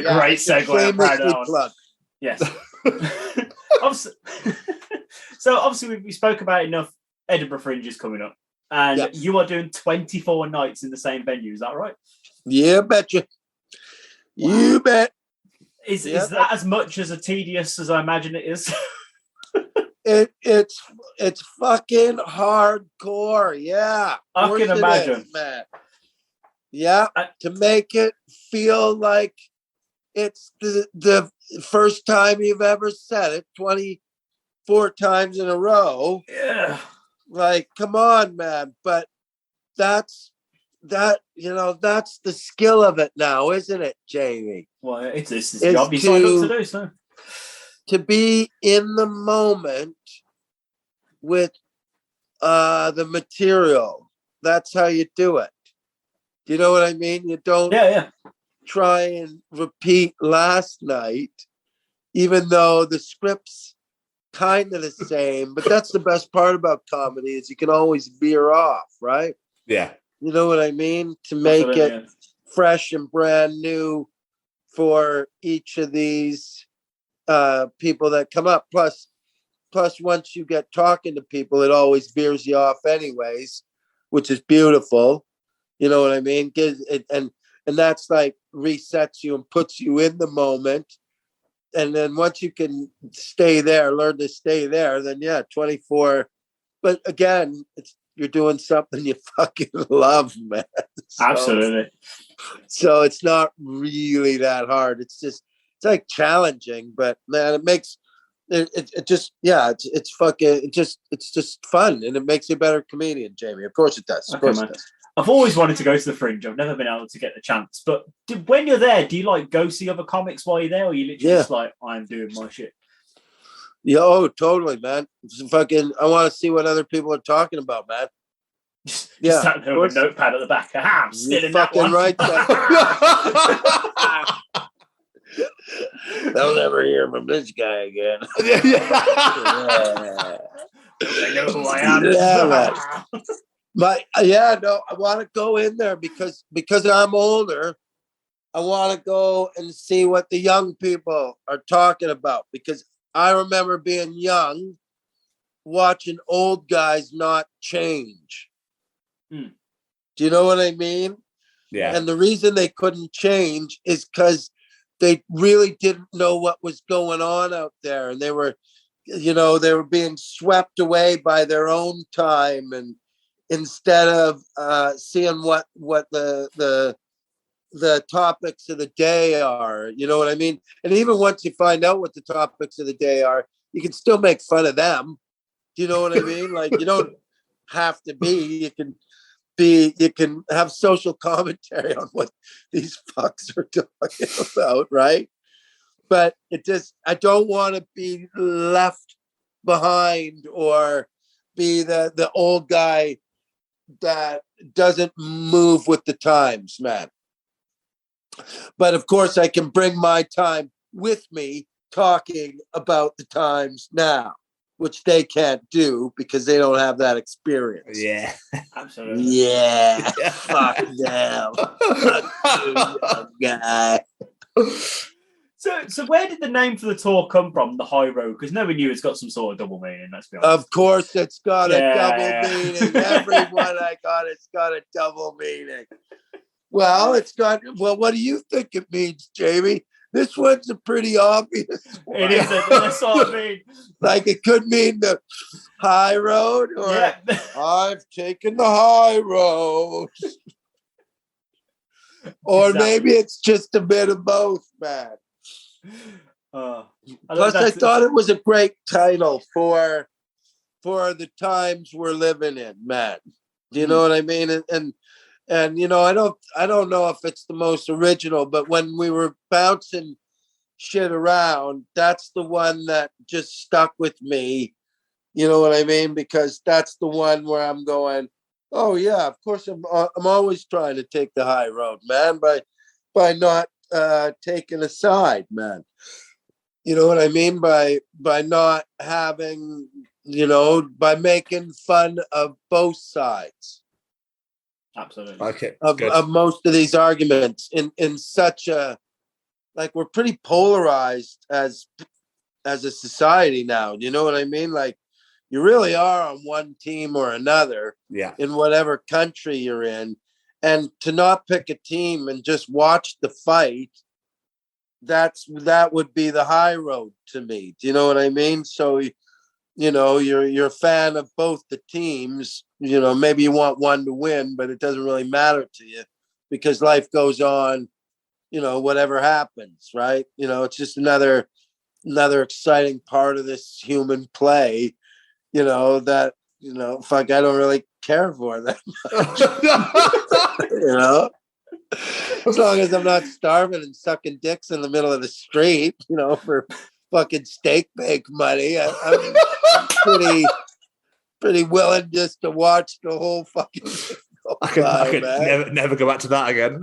great segue. I'm proud of that one. Yes. So obviously we spoke about enough. Edinburgh Fringe is coming up, and you are doing 24 nights in the same venue. Is that right? Yeah, betcha. Wow. You bet. Is that as much as tedious as I imagine it is? It's fucking hardcore. Yeah. I can imagine. Man. Yeah. To make it feel like it's the first time you've ever said it 24 times in a row. Yeah. Like, come on, man. But that's the skill of it now, isn't it, Jamie? Well, it's the job you signed up to do, so. To be in the moment with the material that's how you do it. Do you know what I mean? You don't try and repeat last night, even though the script's kind of the same. But that's the best part about comedy is you can always veer off, right? Yeah. You know what I mean? To make it fresh and brand new for each of these people that come up. Plus, once you get talking to people, it always veers you off anyways, which is beautiful. You know what I mean? And that's like resets you and puts you in the moment. And then once you can stay there, learn to stay there, then 24. But again, you're doing something you fucking love, man. Absolutely. So it's not really that hard. It's like challenging, but man, it makes it just it's just fun, and it makes you a better comedian, Jamie. Of course it does. Of course it does. I've always wanted to go to the Fringe. I've never been able to get the chance. But when you're there, do you like go see other comics while you're there, or you literally just like, I'm doing my shit? Yeah, oh, totally, man. I want to see what other people are talking about, man. Just sat there with a notepad at the back. Aha, I'm still in that one. Right. They'll never hear from this guy again. I know who I am. Yeah, man. But I want to go in there because I'm older. I want to go and see what the young people are talking about, because I remember being young, watching old guys not change. Do you know what I mean? Yeah. And the reason they couldn't change is because they really didn't know what was going on out there, and they were being swept away by their own time, and instead of seeing what the topics of the day are, you know what I mean? And even once you find out what the topics of the day are, you can still make fun of them. Do you know what I mean? Like, you don't have to be. You can have social commentary on what these fucks are talking about, right? But I don't want to be left behind or be the old guy that doesn't move with the times, man. But of course, I can bring my time with me talking about the times now, which they can't do because they don't have that experience. Yeah, absolutely. Yeah, fuck them. Fuck you, young guy. So where did the name for the tour come from, the High Road? Because nobody knew it's got some sort of double meaning, let's be honest. Of course it's got a double meaning. Everyone I got, it's got a double meaning. Well, what do you think it means, Jamie? This one's a pretty obvious one. It is. That's what I mean. Like, it could mean the high road, or I've taken the high road. Or maybe it's just a bit of both, man. Plus, I thought it was a great title for the times we're living in, man. Do you know what I mean? And you know, I don't know if it's the most original, but when we were bouncing shit around, that's the one that just stuck with me. You know what I mean? Because that's the one where I'm going, oh yeah, of course I'm always trying to take the high road, man, by not taking a side, man. You know what I mean? By not having, by making fun of both sides. Absolutely. Okay. Of most of these arguments in such a, like, we're pretty polarized as a society now. You know what I mean? Like, you really are on one team or another. Yeah. In whatever country you're in. And to not pick a team and just watch the fight, that would be the high road to me. Do you know what I mean? So, you're a fan of both the teams. Maybe you want one to win, but it doesn't really matter to you because life goes on, whatever happens, right? It's just another exciting part of this human play, that, fuck, I don't really care for that much. As long as I'm not starving and sucking dicks in the middle of the street, for fucking steak bake money, I'm pretty willing just to watch the whole fucking thing I could man. never go back to that again.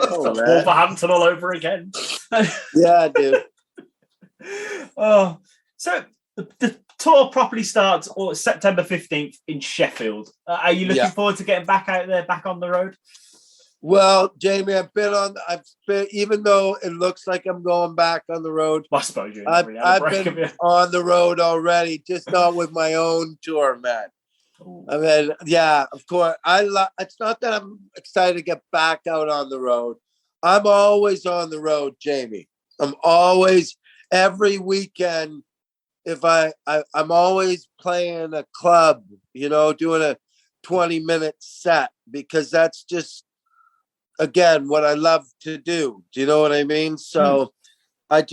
Oh, man. Wolverhampton all over again. Yeah, dude. Oh, so the tour properly starts September 15th in Sheffield. Are you looking forward to getting back out there, back on the road? Well, Jamie, I've been, even though it looks like I'm going back on the road. I suppose I've been on the road already, just not with my own tour, man. Ooh. I mean, yeah, of course. It's not that I'm excited to get back out on the road. I'm always on the road, Jamie. I'm always, every weekend, I'm always playing a club, doing a 20-minute set, because that's just, again, what I love to do. Do you know what I mean? So I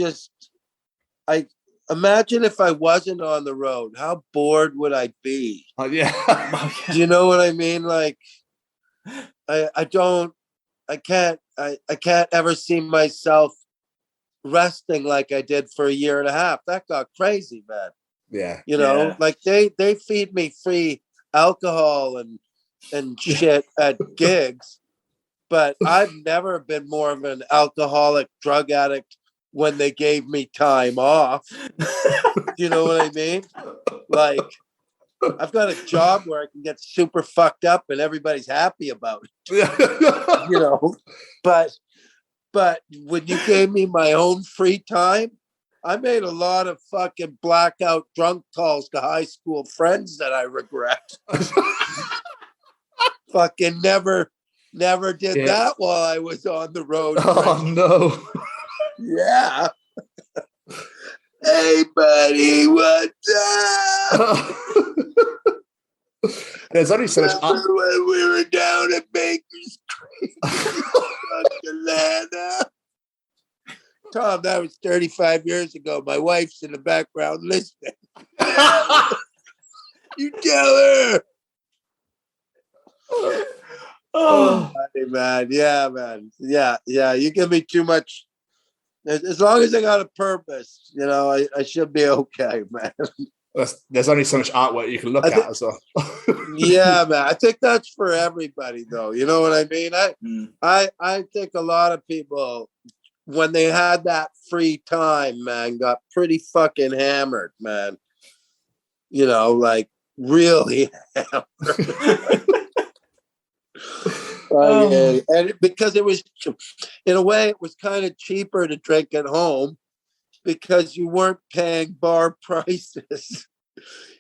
imagine if I wasn't on the road, how bored would I be? Oh, yeah. Do you know what I mean? Like, I can't ever see myself resting like I did for a year and a half. That got crazy, man. Yeah. Like they feed me free alcohol and shit at gigs, but I've never been more of an alcoholic drug addict when they gave me time off. You know what I mean? Like, I've got a job where I can get super fucked up and everybody's happy about it. But when you gave me my own free time, I made a lot of fucking blackout drunk calls to high school friends that I regret. Fucking never did that while I was on the road. Oh, no. Yeah. Hey, buddy, what's up? There's only so much. When we were down at Baker's Creek, Atlanta. Tom, that was 35 years ago. My wife's in the background listening. You tell her. Oh, man. Yeah, man. Yeah. You give me too much. As long as I got a purpose, I should be okay, man. There's only so much artwork you can look at as well. Yeah, man. I think that's for everybody, though. You know what I mean? I think a lot of people, when they had that free time, man, got pretty fucking hammered, man. Like really hammered. And because it was, in a way, it was kind of cheaper to drink at home because you weren't paying bar prices.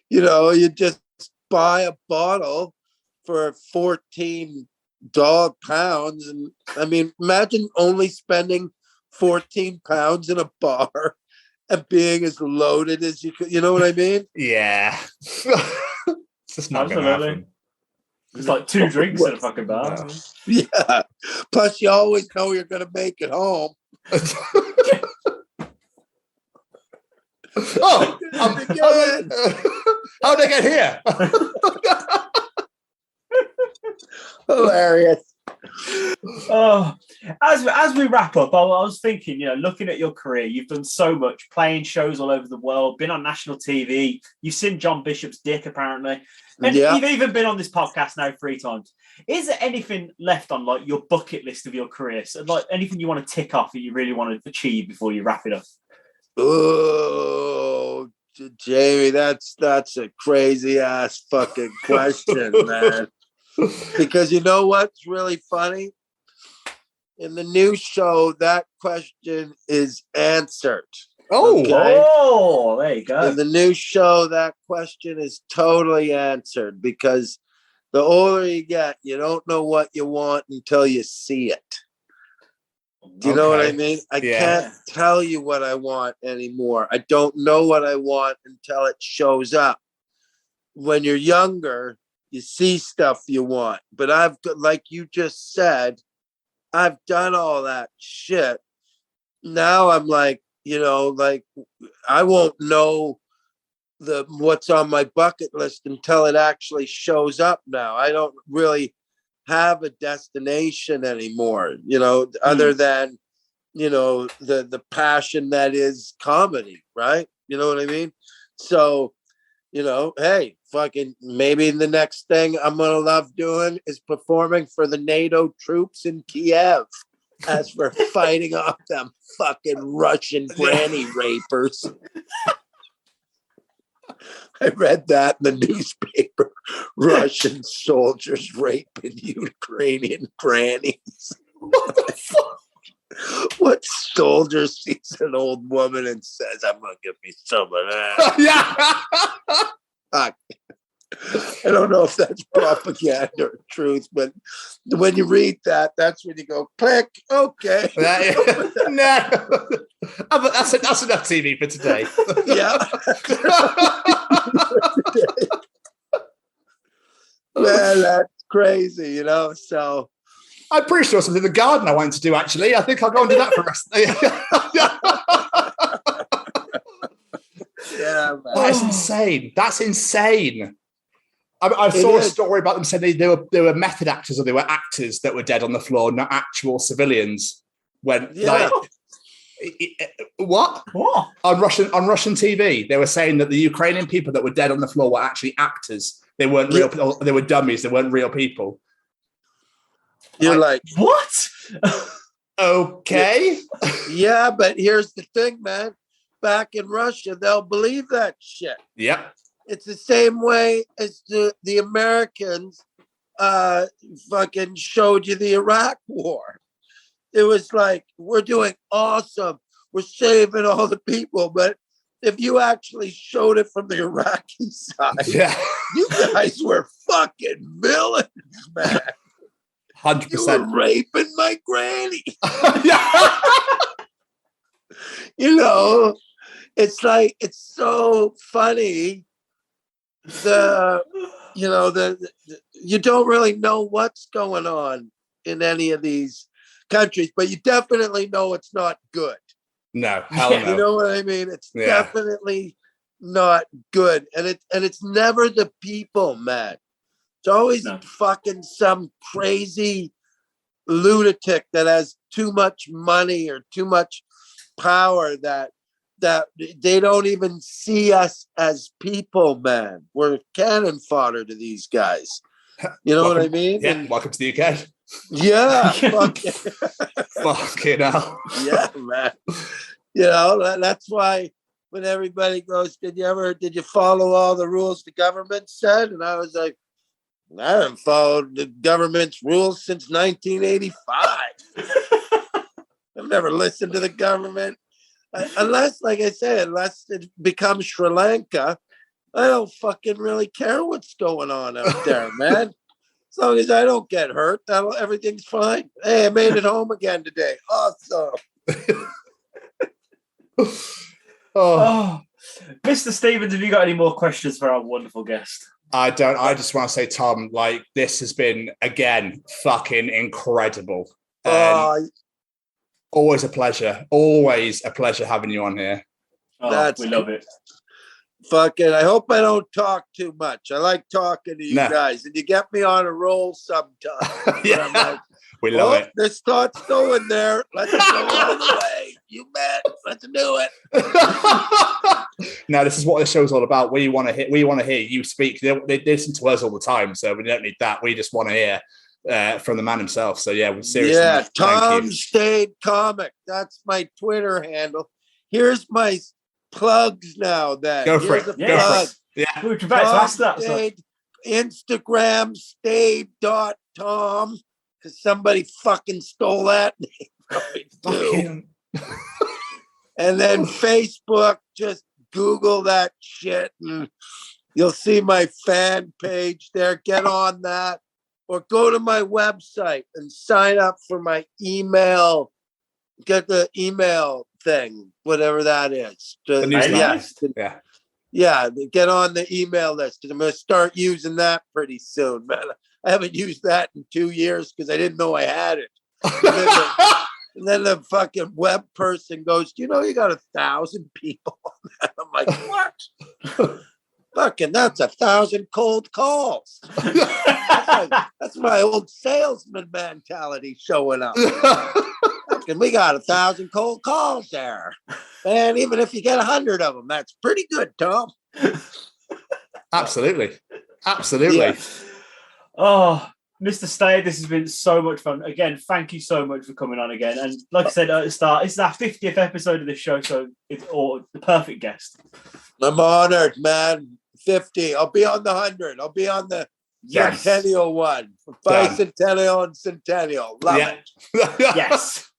You just buy a bottle for 14 pounds. And I mean, imagine only spending 14 pounds in a bar and being as loaded as you could. You know what I mean? Yeah. It's just not going to happen. It's like 2 drinks in a fucking bar. Yeah. Plus, you always know you're going to make it home. Oh, how'd I get here? Hilarious. Oh, as we wrap up, I was thinking, looking at your career, you've done so much, playing shows all over the world, been on national TV, you've seen John Bishop's dick, apparently, and you've even been on this podcast now 3 times. Is there anything left on like your bucket list of your career? So, like anything you want to tick off that you really want to achieve before you wrap it up? Oh, Jamie, that's a crazy ass fucking question, man. Because you know what's really funny? In the new show, that question is answered. Oh, okay? There you go. In the new show, that question is totally answered because the older you get, you don't know what you want until you see it. Do you know what I mean? I can't tell you what I want anymore. I don't know what I want until it shows up. When you're younger, you see stuff you want. But like you just said, I've done all that shit. Now I'm like, I won't know what's on my bucket list until it actually shows up now. I don't really have a destination anymore, other than, the passion that is comedy, right? You know what I mean? So, hey, fucking maybe the next thing I'm gonna love doing is performing for the NATO troops in Kiev as for fighting off them fucking Russian granny rapers. I read that in the newspaper. Russian soldiers raping Ukrainian grannies. What the fuck? What soldier sees an old woman and says, I'm going to give me some of that? Yeah. Fuck. I don't know if that's propaganda or truth, but when you read that, that's when you go, click, okay. No. That's enough TV for today. Yeah. Man, that's crazy, you know? So I'm pretty sure something in the garden I wanted to do, actually. I think I'll go and do that for the rest of the yeah, man. That is insane. That's insane. I saw a story about them saying they were method actors or they were actors that were dead on the floor, not actual civilians. What? On Russian TV, they were saying that the Ukrainian people that were dead on the floor were actually actors. They weren't real people. They were dummies. They weren't real people. You're like what? Okay. Yeah, but here's the thing, man. Back in Russia, they'll believe that shit. Yep. It's the same way as the Americans fucking showed you the Iraq War. It was like, we're doing awesome. We're saving all the people. But if you actually showed it from the Iraqi side, you guys were fucking villains, man. 100%. You were raping my granny. You know, it's like, it's so funny. You don't really know what's going on in any of these countries, but you definitely know it's not good. No, hell no. You know what I mean? It's definitely not good. And it's never the people, man. It's always fucking some crazy lunatic that has too much money or too much power that they don't even see us as people, man. We're cannon fodder to these guys. You know what I mean? Yeah, welcome to the UK. Yeah. Fucking hell. Yeah, man. You know, that's why when everybody goes, did you follow all the rules the government said? And I was like, I haven't followed the government's rules since 1985. I've never listened to the government. Unless, like I said, unless it becomes Sri Lanka, I don't fucking really care what's going on out there, man. As long as I don't get hurt, everything's fine. Hey, I made it home again today. Awesome. Mr. Stevens, have you got any more questions for our wonderful guest? I don't. I just want to say, Tom, like, this has been, again, fucking incredible. Always a pleasure. Always a pleasure having you on here. We love it. Fucking, I hope I don't talk too much. I like talking to you guys, and you get me on a roll sometimes. Like, we love it. This thought's going there. Let's go all the way. You bet. Let's do it. No, this is what the show's all about. We want to hear you speak. They listen to us all the time, so we don't need that. We just want to hear from the man himself. So yeah, we're seriously. Yeah, Tom Stade Comic. That's my Twitter handle. Here's my plugs now. Go for it. Yeah, we were about to ask that. Stade, Instagram stade.tom because somebody fucking stole that name. And then Facebook, just Google that shit and you'll see my fan page there. Get on that. Or go to my website and sign up for my email. Get the email thing, whatever that is. The newsletter. Yeah, get on the email list because I'm going to start using that pretty soon, man. I haven't used that in 2 years because I didn't know I had it. And then the fucking web person goes, you got 1,000 people on that. I'm like, what? Fucking, that's 1,000 cold calls. That's my old salesman mentality showing up. Fucking, we got 1,000 cold calls there. And even if you get 100 of them, that's pretty good, Tom. Absolutely. Yeah. Oh, Mr. Stade, this has been so much fun. Again, thank you so much for coming on again. And like I said at the start, this is our 50th episode of the show, so it's the perfect guest. I'm honored, man. 50. I'll be on the 100. I'll be on the centennial one. Bicentennial and centennial. Love it. Yes.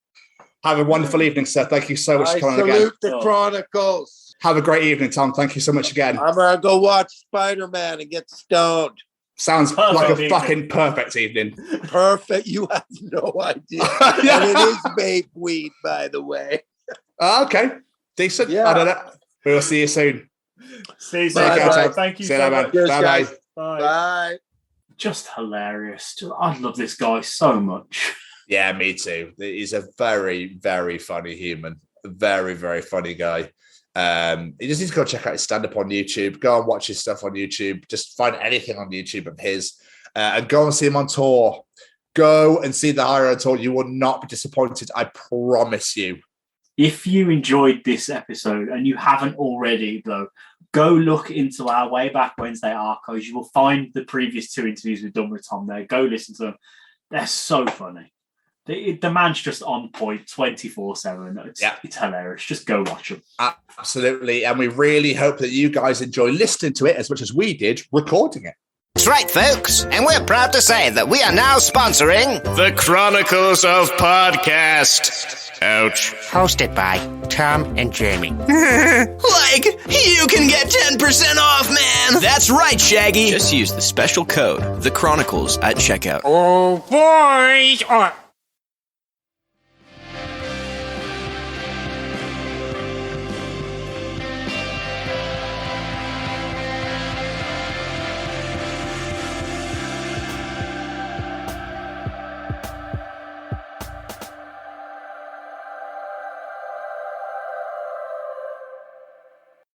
Have a wonderful evening, sir. Thank you so much for coming again. Salute the Chronicles. Have a great evening, Tom. Thank you so much again. I'm going to go watch Spider-Man and get stoned. Sounds Perfect like a evening. fucking perfect evening. Perfect. You have no idea. And it is vape weed, by the way. Okay. Decent. Yeah. I don't know. We'll see you soon. See you Bye, soon. bye. Thank you See you so later, much. man. Cheers, Bye-bye. guys. Bye. Bye. Just hilarious. I love this guy so much. Yeah, me too. He's a very, very funny human. Very, very funny guy. You just need to go check out his stand-up on YouTube. Go and watch his stuff on YouTube. Just find anything on YouTube of his. And go and see him on tour. Go and see the Higher on tour. You will not be disappointed. I promise you. If you enjoyed this episode and you haven't already, though, go look into our Way Back Wednesday archives. You will find the previous 2 interviews we've done with Tom there. Go listen to them. They're so funny. The man's just on point 24/7. It's hilarious. Just go watch them. Absolutely. And we really hope that you guys enjoy listening to it as much as we did recording it. That's right, folks. And we're proud to say that we are now sponsoring the Chronicles of Podcast. Ouch. Hosted by Tom and Jamie. Like, you can get 10% off, man! That's right, Shaggy! Just use the special code, The Chronicles, at checkout. Oh, boys.